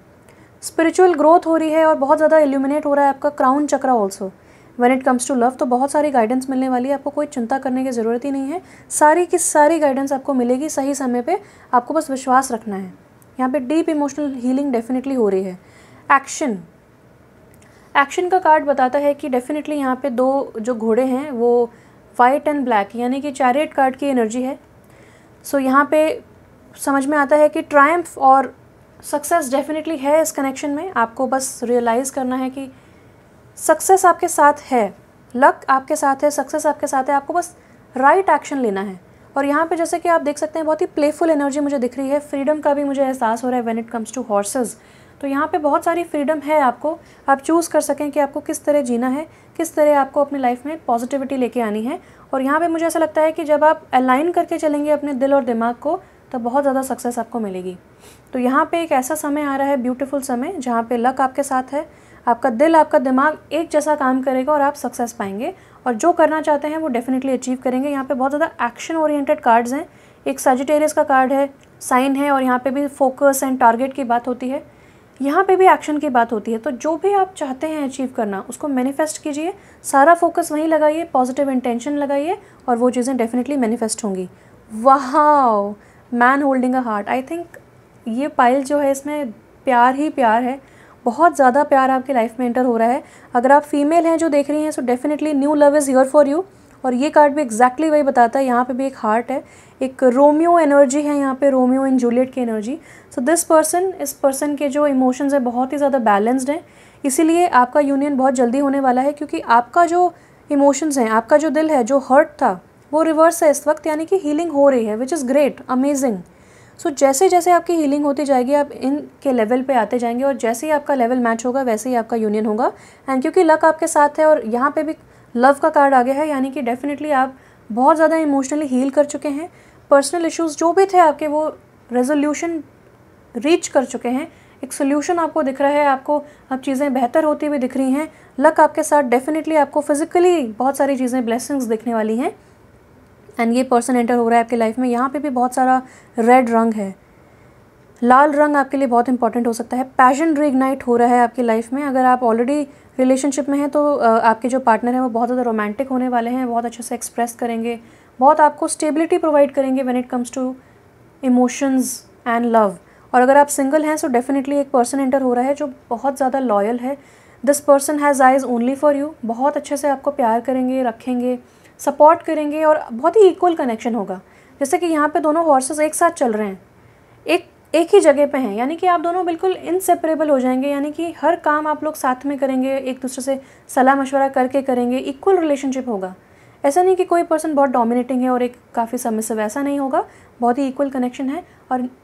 स्पिरिचुअल ग्रोथ हो रही है, और बहुत ज़्यादा इल्यूमिनेट हो रहा है आपका crown chakra also when it comes to love. तो बहुत सारी गाइडेंस मिलने वाली है, आपको कोई चिंता करने की ज़रूरत ही नहीं है। सारी की सारी गाइडेंस आपको मिलेगी सही समय पे, आपको बस विश्वास रखना है। यहाँ पे डीप इमोशनल हीलिंग डेफिनेटली हो रही है। एक्शन का कार्ड बताता है कि डेफिनेटली यहाँ पे 2 जो घोड़े हैं वो वाइट एंड ब्लैक, यानी कि चैरियट कार्ड की एनर्जी है। सो यहाँ पे समझ में आता है कि ट्रायम्फ और सक्सेस डेफिनेटली है इस कनेक्शन में। आपको बस रियलाइज़ करना है कि सक्सेस आपके साथ है, लक आपके साथ है, सक्सेस आपके साथ है। आपको बस राइट एक्शन लेना है। और यहाँ पे जैसे कि आप देख सकते हैं, बहुत ही प्लेफुल एनर्जी मुझे दिख रही है। फ्रीडम का भी मुझे एहसास हो रहा है when it comes to horses. तो यहाँ पे बहुत सारी फ्रीडम है आपको, आप चूज़ कर सकें कि आपको किस तरह जीना है, किस तरह आपको अपनी लाइफ में पॉजिटिविटी लेके आनी है। और यहाँ पे मुझे ऐसा लगता है कि जब आप अलाइन करके चलेंगे अपने दिल और दिमाग को, तब बहुत ज़्यादा सक्सेस आपको मिलेगी। तो यहाँ पे एक ऐसा समय आ रहा है, ब्यूटीफुल समय, जहाँ पे लक आपके साथ है, आपका दिल, आपका दिमाग एक जैसा काम करेगा और आप सक्सेस पाएंगे, और जो करना चाहते हैं वो डेफिनेटली अचीव करेंगे। यहाँ पे बहुत ज़्यादा एक्शन ओरिएंटेड कार्ड्स हैं। एक सजिटेरियस का कार्ड है, साइन है, और यहाँ पे भी फोकस एंड टारगेट की बात होती है, यहाँ पे भी एक्शन की बात होती है। तो जो भी आप चाहते हैं अचीव करना, उसको मैनिफेस्ट कीजिए, सारा फोकस वहीं लगाइए, पॉजिटिव इंटेंशन लगाइए, और वो चीज़ें डेफिनेटली मैनिफेस्ट होंगी। वाह, man holding a heart. I think ये पाइल जो है, इसमें प्यार ही प्यार है, बहुत ज़्यादा प्यार आपकी लाइफ में एंटर हो रहा है। अगर आप फीमेल हैं जो देख रही हैं, so definitely new love is here for you. और ये कार्ड भी एग्जैक्टली वही बताता है। यहाँ पे भी एक हार्ट है, एक रोमियो एनर्जी है, यहाँ पे रोमियो एंड जूलियट की एनर्जी। सो दिस पर्सन, इस पर्सन के जो इमोशंस है बहुत ही ज़्यादा बैलेंस्ड हैं, इसीलिए आपका यूनियन बहुत जल्दी होने वाला है। क्योंकि आपका जो इमोशंस हैं, आपका जो दिल है, जो हर्ट था, वो रिवर्स है इस वक्त, यानी कि हीलिंग हो रही है, विच इज़ ग्रेट, अमेजिंग। सो जैसे जैसे आपकी हीलिंग होती जाएगी, आप इनके लेवल पे आते जाएंगे, और जैसे ही आपका लेवल मैच होगा वैसे ही आपका यूनियन होगा। एंड क्योंकि लक आपके साथ है, और यहाँ पे भी लव का कार्ड आ गया है, यानी कि डेफिनेटली आप बहुत ज़्यादा इमोशनली हील कर चुके हैं। पर्सनल इश्यूज़ जो भी थे आपके, वो रेजोल्यूशन रीच कर चुके हैं। एक सोल्यूशन आपको दिख रहा है, आपको अब चीज़ें बेहतर होती हुई दिख रही हैं। लक आपके साथ, डेफिनेटली आपको फिजिकली बहुत सारी चीज़ें, ब्लेसिंग्स दिखने वाली हैं। एंड ये पर्सन एंटर हो रहा है आपकी लाइफ में। यहाँ पे भी बहुत सारा रेड रंग है, लाल रंग आपके लिए बहुत इंपॉर्टेंट हो सकता है। पैशन रीइग्नाइट हो रहा है आपकी लाइफ में। अगर आप ऑलरेडी रिलेशनशिप में हैं, तो आपके जो पार्टनर हैं वो बहुत ज़्यादा रोमांटिक होने वाले हैं, बहुत अच्छे से एक्सप्रेस करेंगे, बहुत आपको स्टेबिलिटी प्रोवाइड करेंगे when it comes to emotions and love. और अगर आप सिंगल हैं, सो डेफिनेटली एक पर्सन एंटर हो रहा है जो बहुत ज़्यादा लॉयल है, this person has eyes only for you, बहुत अच्छे से आपको प्यार करेंगे, रखेंगे, सपोर्ट करेंगे और बहुत ही इक्वल कनेक्शन होगा। जैसे कि यहाँ पे दोनों हॉर्सेस एक साथ चल रहे हैं, एक ही जगह पे हैं, यानी कि आप दोनों बिल्कुल इनसेपरेबल हो जाएंगे, यानी कि हर काम आप लोग साथ में करेंगे, एक दूसरे से सलाह मशवरा करके करेंगे, इक्वल रिलेशनशिप होगा। ऐसा नहीं कि कोई पर्सन बहुत डोमिनेटिंग है और एक काफ़ी सबमिसिव, ऐसा नहीं होगा, बहुत ही इक्वल कनेक्शन है।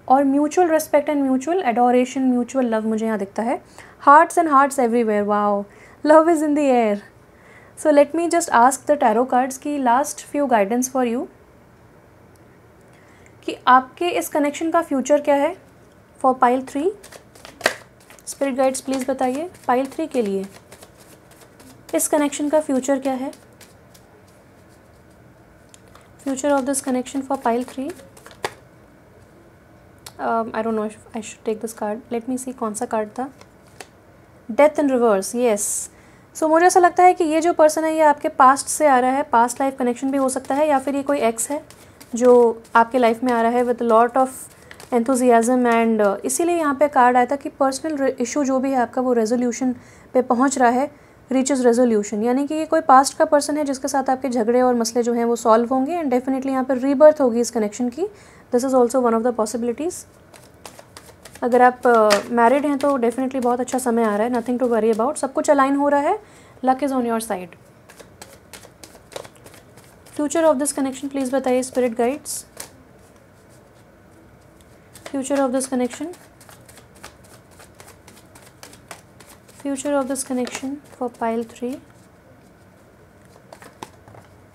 और mutual respect and mutual adoration, mutual love मुझे यहाँ दिखता है। Hearts and hearts everywhere, wow, love is in the air. So let me just ask the tarot cards की last few guidance for you कि आपके इस कनेक्शन का future क्या है for pile 3। Spirit guides please बताइए पाइल 3 के लिए इस कनेक्शन का फ्यूचर क्या है। Future of this connection for pile 3। I don't know I should take this card, let me see कौन सा कार्ड था। Death in reverse, yes. So मुझे ऐसा लगता है कि ये जो पर्सन है ये आपके पास्ट से आ रहा है, पास्ट लाइफ कनेक्शन भी हो सकता है, या फिर ये कोई एक्स है जो आपके लाइफ में आ रहा है with lot of enthusiasm. And इसीलिए यहाँ पे कार्ड आया था कि पर्सनल इशू जो भी है आपका वो रेजोल्यूशन पे पहुँच रहा है, रीचेस रेजोल्यूशन, यानी कि ये कोई पास्ट का पर्सन है जिसके साथ आपके झगड़े और मसले जो हैं वो सॉल्व होंगे एंड डेफिनेटली यहाँ पर रीबर्थ होगी इस कनेक्शन की। This is also one of the possibilities. अगर आप मैरिड हैं तो डेफिनेटली बहुत अच्छा समय आ रहा है, नथिंग टू वरी अबाउट, सब कुछ अलाइन हो रहा है, luck is on your side. Future of this connection please बताइए spirit guides. Future of this connection, future of this connection for pile 3।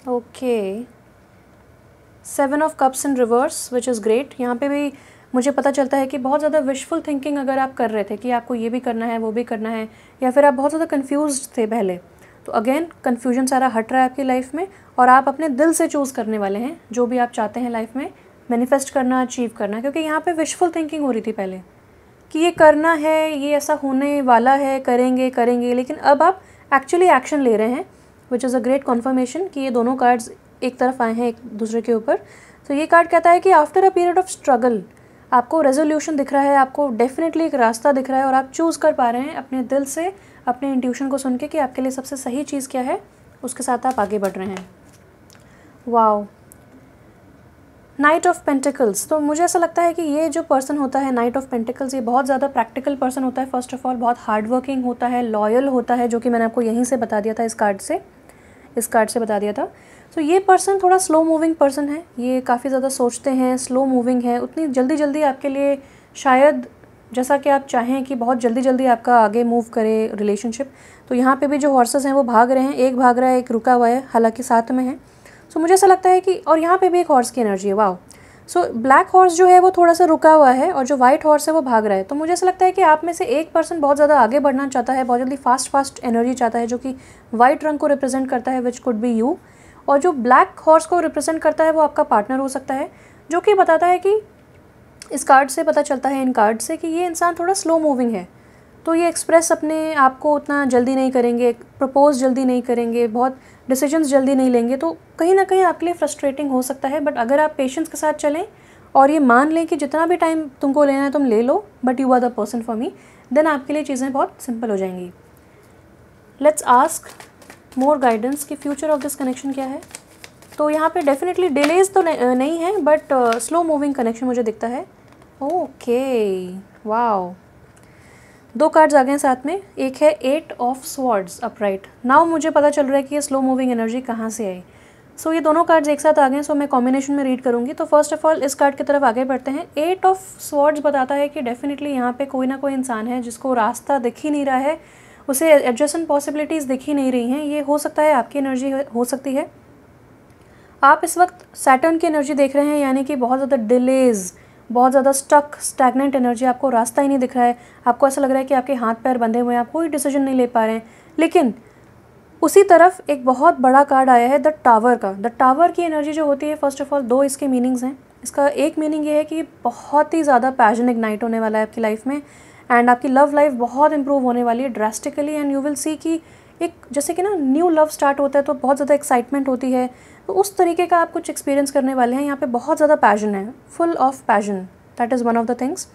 Okay, 7 of cups in reverse which is great. यहाँ पे भी मुझे पता चलता है कि बहुत ज़्यादा विशफुल थिंकिंग अगर आप कर रहे थे कि आपको ये भी करना है वो भी करना है, या फिर आप बहुत ज़्यादा कन्फ्यूज थे पहले, तो अगेन कन्फ्यूजन सारा हट रहा है आपकी लाइफ में और आप अपने दिल से चूज़ करने वाले हैं जो भी आप चाहते हैं लाइफ में मैनिफेस्ट करना, अचीव करना। क्योंकि यहाँ पे विशफुल थिंकिंग हो रही थी पहले कि ये करना है, ये ऐसा होने वाला है, करेंगे करेंगे, लेकिन अब आप एक्चुअली एक्शन ले रहे हैं, which is a great confirmation कि ये दोनों कार्ड्स एक तरफ आए हैं एक दूसरे के ऊपर। तो ये कार्ड कहता है कि after a period of struggle आपको रेजोल्यूशन दिख रहा है, आपको डेफिनेटली एक रास्ता दिख रहा है और आप चूज़ कर पा रहे हैं अपने दिल से, अपने इंट्यूशन को सुन के कि आपके लिए सबसे सही चीज़ क्या है, उसके साथ आप आगे बढ़ रहे हैं। Wow, night of pentacles. तो मुझे ऐसा लगता है कि ये जो पर्सन होता है नाइट ऑफ पेंटिकल्स, ये बहुत ज़्यादा प्रैक्टिकल पर्सन होता है। फर्स्ट ऑफ ऑल बहुत हार्ड वर्किंग होता है, लॉयल होता है, जो कि मैंने आपको यहीं से बता दिया था, इस कार्ड से बता दिया था। तो ये पर्सन थोड़ा स्लो मूविंग पर्सन है, ये काफ़ी ज़्यादा सोचते हैं, स्लो मूविंग है, उतनी जल्दी आपके लिए शायद जैसा कि आप चाहें कि बहुत जल्दी आपका आगे मूव करे रिलेशनशिप। तो यहाँ पे भी जो हॉर्सेस हैं वो भाग रहे हैं, एक भाग रहा है, एक रुका हुआ है, हालांकि साथ में है। सो मुझे ऐसा लगता है कि, और यहाँ पे भी एक हॉर्स की एनर्जी है, वाओ। सो ब्लैक हॉर्स जो है वो थोड़ा सा रुका हुआ है और जो वाइट हॉर्स है वो भाग रहा है। तो मुझे ऐसा लगता है कि आप में से एक पर्सन बहुत ज़्यादा आगे बढ़ना चाहता है, बहुत जल्दी फास्ट एनर्जी चाहता है, जो कि वाइट रंग को रिप्रेजेंट करता है, विच कुड बी यू। और जो ब्लैक हॉर्स को रिप्रेजेंट करता है वो आपका पार्टनर हो सकता है, जो कि बताता है कि इस कार्ड से पता चलता है, इन कार्ड से, कि ये इंसान थोड़ा स्लो मूविंग है। तो ये एक्सप्रेस अपने आप को उतना जल्दी नहीं करेंगे, प्रपोज जल्दी नहीं करेंगे, बहुत डिसीजंस जल्दी नहीं लेंगे। तो कहीं ना कहीं आपके लिए फ्रस्ट्रेटिंग हो सकता है, बट अगर आप पेशेंस के साथ चलें और ये मान लें कि जितना भी टाइम तुमको लेना है तुम ले लो, but you are the person for me, then आपके लिए चीज़ें बहुत सिंपल हो जाएंगी। लेट्स आस्क मोर गाइडेंस कि फ्यूचर ऑफ दिस कनेक्शन क्या है। तो यहाँ पे डेफिनेटली डिलेज तो नहीं है, बट स्लो मूविंग कनेक्शन मुझे दिखता है। ओके, वाओ, 2 कार्ड्स आ गए हैं साथ में, एक है 8 ऑफ स्वॉर्ड्स अपराइट। नाउ मुझे पता चल रहा है कि ये स्लो मूविंग एनर्जी कहाँ से आई। सो ये दोनों कार्ड्स एक साथ आ गए, सो मैं कॉम्बिनेशन में रीड करूँगी। तो फर्स्ट ऑफ ऑल इस कार्ड की तरफ आगे बढ़ते हैं। 8 ऑफ स्वॉर्ड्स बताता है कि डेफिनेटली यहाँ पे कोई ना कोई इंसान है जिसको रास्ता दिख ही नहीं रहा है, उसे एडजस्टेंट पॉसिबिलिटीज़ दिख ही नहीं रही हैं। ये हो सकता है आपकी एनर्जी हो सकती है। आप इस वक्त सैटर्न की एनर्जी देख रहे हैं, यानी कि बहुत ज़्यादा डिलेज़, बहुत ज़्यादा स्टक स्टैग्नेंट एनर्जी, आपको रास्ता ही नहीं दिख रहा है, आपको ऐसा लग रहा है कि आपके हाथ पैर बंधे हुए हैं, आप कोई डिसीजन नहीं ले पा रहे हैं। लेकिन उसी तरफ एक बहुत बड़ा कार्ड आया है द टावर का। द टावर की एनर्जी जो होती है, फर्स्ट ऑफ ऑल 2 इसके मीनिंग्स हैं। इसका एक मीनिंग ये है कि बहुत ही ज़्यादा पैशन इग्नाइट होने वाला है आपकी लाइफ में, एंड आपकी लव लाइफ बहुत इंप्रूव होने वाली है drastically, and you will see कि एक जैसे कि ना न्यू लव स्टार्ट होता है तो बहुत ज़्यादा एक्साइटमेंट होती है, तो उस तरीके का आप कुछ एक्सपीरियंस करने वाले हैं। यहाँ पे बहुत ज़्यादा पैशन है, full of passion, that is one of the things.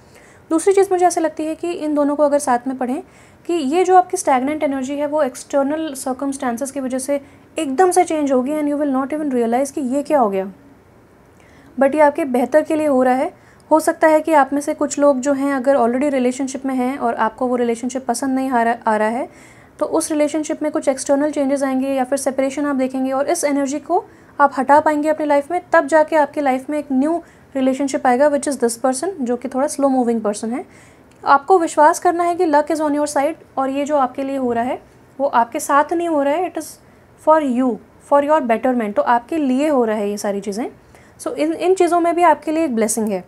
दूसरी चीज़ मुझे ऐसे लगती है कि इन दोनों को अगर साथ में पढ़ें कि ये जो आपकी स्टैगनेंट एनर्जी है वो एक्सटर्नल सर्कमस्टांसेस की वजह से एकदम से चेंज होगी and you will not even realize कि ये क्या हो गया, बट ये आपके बेहतर के लिए हो रहा है। हो सकता है कि आप में से कुछ लोग जो हैं अगर ऑलरेडी रिलेशनशिप में हैं और आपको वो रिलेशनशिप पसंद नहीं आ रहा है, तो उस रिलेशनशिप में कुछ एक्सटर्नल चेंजेस आएंगे या फिर सेपरेशन आप देखेंगे और इस एनर्जी को आप हटा पाएंगे अपनी लाइफ में, तब जाके आपकी लाइफ में एक न्यू रिलेशनशिप आएगा विच इज़ दिस पर्सन, जो कि थोड़ा स्लो मूविंग पर्सन है। आपको विश्वास करना है कि luck is on your side और ये जो आपके लिए हो रहा है वो आपके साथ नहीं हो रहा है, it is for you, for your betterment, तो आपके लिए हो रहा है ये सारी चीज़ें। सो इन चीज़ों में भी आपके लिए एक ब्लेसिंग है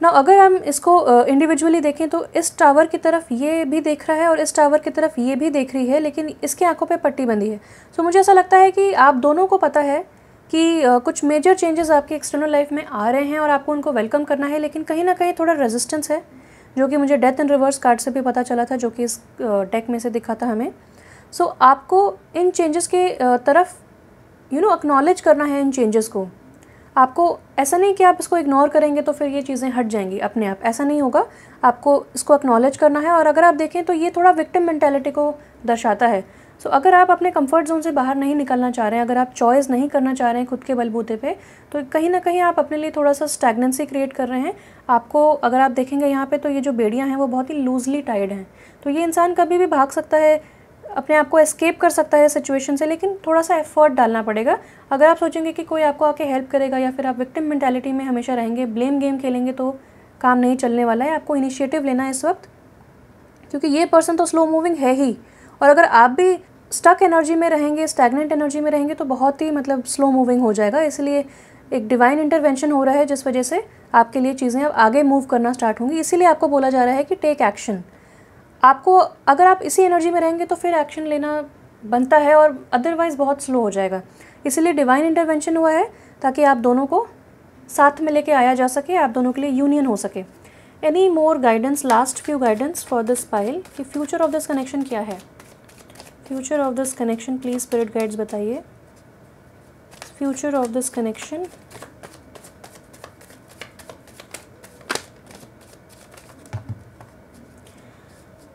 ना। अगर हम इसको इंडिविजुअली देखें तो इस टावर की तरफ ये भी देख रहा है और इस टावर की तरफ ये भी देख रही है, लेकिन इसकी आंखों पे पट्टी बंधी है। सो मुझे ऐसा लगता है कि आप दोनों को पता है कि कुछ मेजर चेंजेस आपकी एक्सटर्नल लाइफ में आ रहे हैं और आपको उनको वेलकम करना है, लेकिन कहीं ना कहीं थोड़ा रेजिस्टेंस है, जो कि मुझे डेथ इन रिवर्स कार्ड से भी पता चला था, जो कि इस डेक में से दिखा था हमें। सो आपको इन चेंजेस के तरफ एक्नॉलेज करना है इन चेंजेस को। आपको ऐसा नहीं कि आप इसको इग्नोर करेंगे तो फिर ये चीज़ें हट जाएंगी अपने आप, ऐसा नहीं होगा। आपको इसको एक्नॉलेज करना है। और अगर आप देखें तो ये थोड़ा विक्टिम मेंटालिटी को दर्शाता है। सो अगर आप अपने कंफर्ट जोन से बाहर नहीं निकलना चाह रहे हैं, अगर आप चॉइस नहीं करना चाह रहे हैं खुद के बलबूते पे, तो कहीं ना कहीं आप अपने लिए थोड़ा सा स्टैग्नेंसी क्रिएट कर रहे हैं। आपको अगर आप देखेंगे यहाँ पे तो ये जो बेड़ियाँ हैं वो बहुत ही लूजली टाइड हैं, तो ये इंसान कभी भी भाग सकता है, अपने आप को एस्केप कर सकता है सिचुएशन से, लेकिन थोड़ा सा एफर्ट डालना पड़ेगा। अगर आप सोचेंगे कि कोई आपको आके हेल्प करेगा या फिर आप विक्टिम मेंटालिटी में हमेशा रहेंगे, ब्लेम गेम खेलेंगे, तो काम नहीं चलने वाला है। आपको इनिशिएटिव लेना है इस वक्त, क्योंकि ये पर्सन तो स्लो मूविंग है ही, और अगर आप भी स्टक एनर्जी में रहेंगे, स्टैग्नेंट एनर्जी में रहेंगे, तो बहुत ही स्लो मूविंग हो जाएगा। इसलिए एक डिवाइन इंटरवेंशन हो रहा है जिस वजह से आपके लिए चीज़ें अब आगे मूव करना स्टार्ट होंगी। इसीलिए आपको बोला जा रहा है कि टेक एक्शन। आपको अगर आप इसी एनर्जी में रहेंगे तो फिर एक्शन लेना बनता है, और अदरवाइज़ बहुत स्लो हो जाएगा। इसलिए डिवाइन इंटरवेंशन हुआ है ताकि आप दोनों को साथ में लेके आया जा सके, आप दोनों के लिए यूनियन हो सके। Any more guidance, last few guidance for this pile कि फ्यूचर ऑफ दिस कनेक्शन क्या है। Future of this connection please spirit guides बताइए। Future of this connection.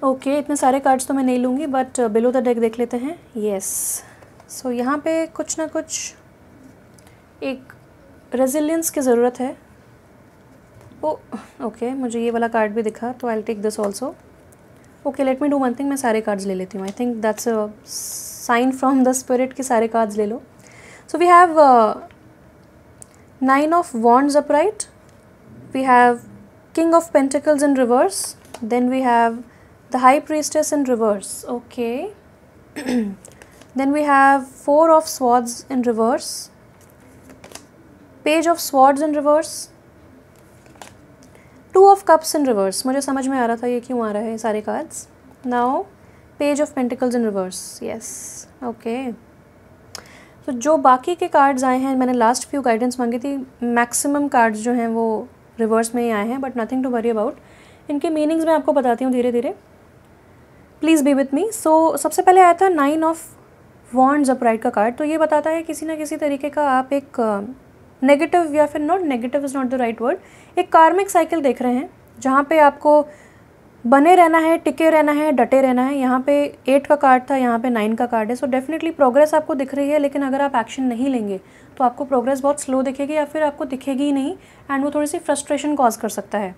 Okay, इतने सारे कार्ड्स तो मैं नहीं लूँगी, बट बिलो द डेक देख लेते हैं। येस, सो यहाँ पे कुछ ना कुछ एक रेजिलियंस की ज़रूरत है। ओके, मुझे ये वाला कार्ड भी दिखा, तो I will take this also. Okay, let me do one thing, मैं सारे कार्ड्स ले लेती हूँ। I think that's a sign from the spirit कि सारे कार्ड्स ले लो। So we have 9 of wands upright, we have king of pentacles in reverse, then we have the high priestess in reverse. Okay. Then we have 4 of swords in reverse, page of swords in reverse, 2 of cups in reverse. मुझे समझ में आ रहा था ये क्यों आ रहा है सारे cards. Now page of pentacles in reverse. Yes. Okay. तो जो बाकी के कार्ड्स आए हैं, मैंने लास्ट फ्यू गाइडेंस मांगी थी, मैक्सिमम कार्ड्स जो हैं वो रिवर्स में ही आए हैं, but nothing to worry about. इनके मीनिंग्स मैं आपको बताती हूँ धीरे धीरे, प्लीज़ बी विथ मी। सो सबसे पहले आया था 9 ऑफ वॉन्ड्स अपराइट का कार्ड। तो ये बताता है किसी ना किसी तरीके का आप एक नेगेटिव, या फिर not negative is not the right word, एक कार्मिक साइकिल देख रहे हैं जहाँ पे आपको बने रहना है, टिके रहना है, डटे रहना है। यहाँ पे 8 का कार्ड था, यहाँ पे 9 का कार्ड है। सो डेफिनेटली प्रोग्रेस आपको दिख रही है, लेकिन अगर आप एक्शन नहीं लेंगे तो आपको प्रोग्रेस बहुत स्लो दिखेगी, या फिर आपको दिखेगी ही नहीं, एंड वो थोड़ी सी फ्रस्ट्रेशन कॉज कर सकता है।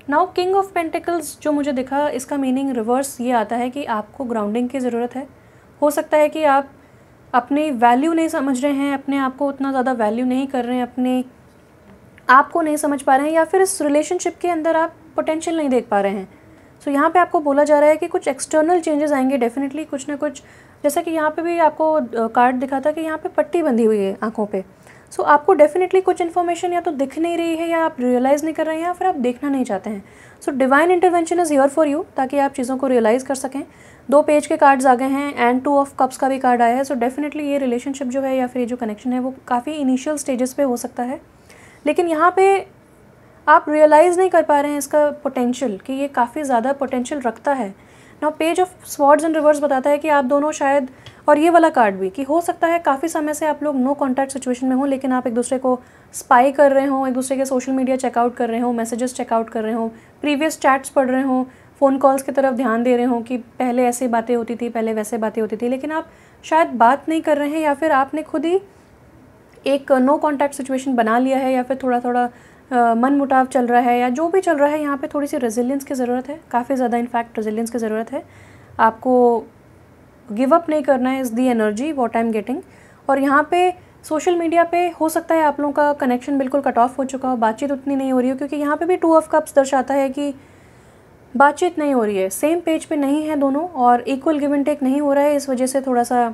नाउ किंग ऑफ पेंटिकल्स जो मुझे दिखा, इसका मीनिंग रिवर्स ये आता है कि आपको ग्राउंडिंग की ज़रूरत है। हो सकता है कि आप अपनी वैल्यू नहीं समझ रहे हैं, अपने आप को उतना ज़्यादा वैल्यू नहीं कर रहे हैं, अपने आप को नहीं समझ पा रहे हैं, या फिर इस रिलेशनशिप के अंदर आप पोटेंशियल नहीं देख पा रहे हैं। सो यहाँ पे आपको बोला जा रहा है कि कुछ एक्सटर्नल चेंजेस आएंगे डेफिनेटली, कुछ ना कुछ। जैसा कि यहाँ पे भी आपको कार्ड दिखा था कि यहाँ पे पट्टी बंधी हुई है आँखों पे। सो आपको डेफिनेटली कुछ इन्फॉर्मेशन या तो दिख नहीं रही है, या आप रियलाइज़ नहीं कर रहे हैं, या फिर आप देखना नहीं चाहते हैं। So divine intervention is here for you, ताकि आप चीज़ों को रियलाइज़ कर सकें। 2 पेज के कार्ड्स आ गए हैं, एंड 2 ऑफ कप्स का भी कार्ड आया है। सो डेफिनेटली ये रिलेशनशिप जो है, या फिर ये जो कनेक्शन है, वो काफ़ी इनिशियल स्टेजेस पे हो सकता है, लेकिन यहाँ पे आप रियलाइज़ नहीं कर पा रहे हैं इसका पोटेंशियल, कि ये काफ़ी ज़्यादा पोटेंशियल रखता है। Now page of swords and reverse बताता है कि आप दोनों शायद, और ये वाला कार्ड भी, कि हो सकता है काफ़ी समय से आप लोग नो कॉन्टैक्ट सिचुएशन में हो, लेकिन आप एक दूसरे को स्पाई कर रहे हो, एक दूसरे के सोशल मीडिया चेकआउट कर रहे हो, मैसेजेस चेकआउट कर रहे हो, प्रीवियस चैट्स पढ़ रहे हो, फ़ोन कॉल्स की तरफ ध्यान दे रहे हो कि पहले ऐसे बातें होती थी, पहले वैसे बातें होती थी, लेकिन आप शायद बात नहीं कर रहे हैं, या फिर आपने खुद ही एक नो कॉन्टैक्ट सिचुएशन बना लिया है, या फिर थोड़ा थोड़ा मन मुटाव चल रहा है, या जो भी चल रहा है, यहाँ पे थोड़ी सी रेजिलियंस की ज़रूरत है, काफ़ी ज़्यादा इनफैक्ट रेजिलियंस की ज़रूरत है। आपको गिव अप नहीं करना है, is the energy what I am getting. और यहाँ पे सोशल मीडिया पे हो सकता है आप लोगों का कनेक्शन बिल्कुल कट ऑफ हो चुका हो, बातचीत उतनी नहीं हो रही हो, क्योंकि यहाँ पे भी 2 ऑफ कप्स दर्शाता है कि बातचीत नहीं हो रही है, सेम पेज पे नहीं है दोनों, और इक्वल गिव एंड टेक नहीं हो रहा है, इस वजह से थोड़ा सा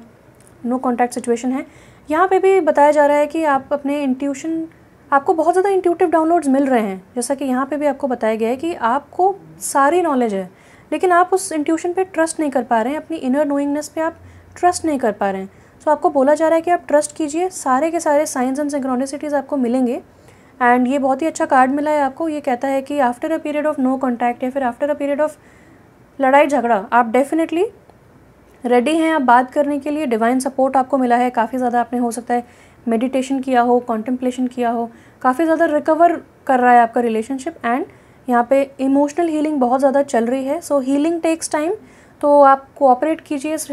नो कॉन्टैक्ट सिचुएशन है। यहाँ पे भी बताया जा रहा है कि आप अपने इंट्यूशन, आपको बहुत ज़्यादा इंट्यूटिव डाउनलोड्स मिल रहे हैं, जैसा कि यहाँ पे भी आपको बताया गया है कि आपको सारी नॉलेज है, लेकिन आप उस इंट्यूशन पे ट्रस्ट नहीं कर पा रहे हैं, अपनी इनर नोइंगनेस पे आप ट्रस्ट नहीं कर पा रहे हैं। सो आपको बोला जा रहा है कि आप ट्रस्ट कीजिए, सारे के सारे साइंस एंड सिंक्रोनिसिटीज़ आपको मिलेंगे। एंड ये बहुत ही अच्छा कार्ड मिला है आपको, ये कहता है कि after a period of no contact, या फिर आफ्टर अ पीरियड ऑफ लड़ाई झगड़ा, आप डेफिनेटली रेडी हैं आप बात करने के लिए। डिवाइन सपोर्ट आपको मिला है, काफ़ी ज़्यादा आपने हो सकता है मेडिटेशन किया हो, कॉन्टेम्पलेशन किया हो, काफ़ी ज़्यादा रिकवर कर रहा है आपका रिलेशनशिप। एंड यहाँ पे इमोशनल हीलिंग बहुत ज़्यादा चल रही है, सो हीलिंग टेक्स टाइम, तो आप कोऑपरेट कीजिए इस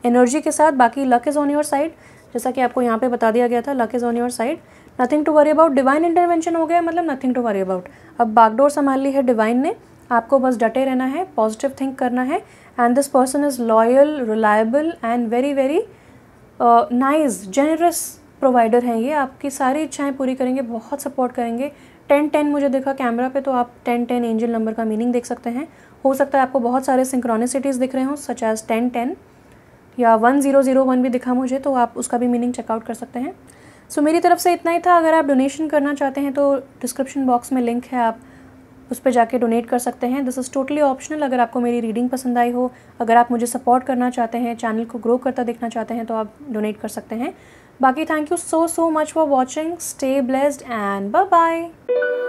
एनर्जी के साथ। बाकी luck is on your side, जैसा कि आपको यहाँ पे बता दिया गया था, luck is on your side, nothing to worry about. Divine intervention हो गया मतलब नथिंग टू वरी अबाउट। अब बागडोर संभाल ली है डिवाइन ने, आपको बस डटे रहना है, पॉजिटिव थिंक करना है। And this person is loyal, reliable and very very nice, generous provider हैं ये, आपकी सारी इच्छाएं पूरी करेंगे, बहुत सपोर्ट करेंगे। 10-10 मुझे देखा कैमरा पे, तो आप 10-10 एंजल नंबर का मीनिंग देख सकते हैं। हो सकता है आपको बहुत सारे सिंक्रोनिसिटीज़ दिख रहे हों, सच एज 10-10 या 1001 भी दिखा मुझे, तो आप उसका भी मीनिंग चेकआउट कर सकते हैं। सो मेरी तरफ से इतना ही था। अगर आप डोनेशन करना चाहते हैं तो डिस्क्रिप्शन बॉक्स में लिंक है, आप उस पर जाके डोनेट कर सकते हैं। This is totally optional. अगर आपको मेरी रीडिंग पसंद आई हो, अगर आप मुझे सपोर्ट करना चाहते हैं, चैनल को ग्रो करता देखना चाहते हैं, तो आप डोनेट कर सकते हैं। बाकी thank you so much for watching, stay blessed and bye bye.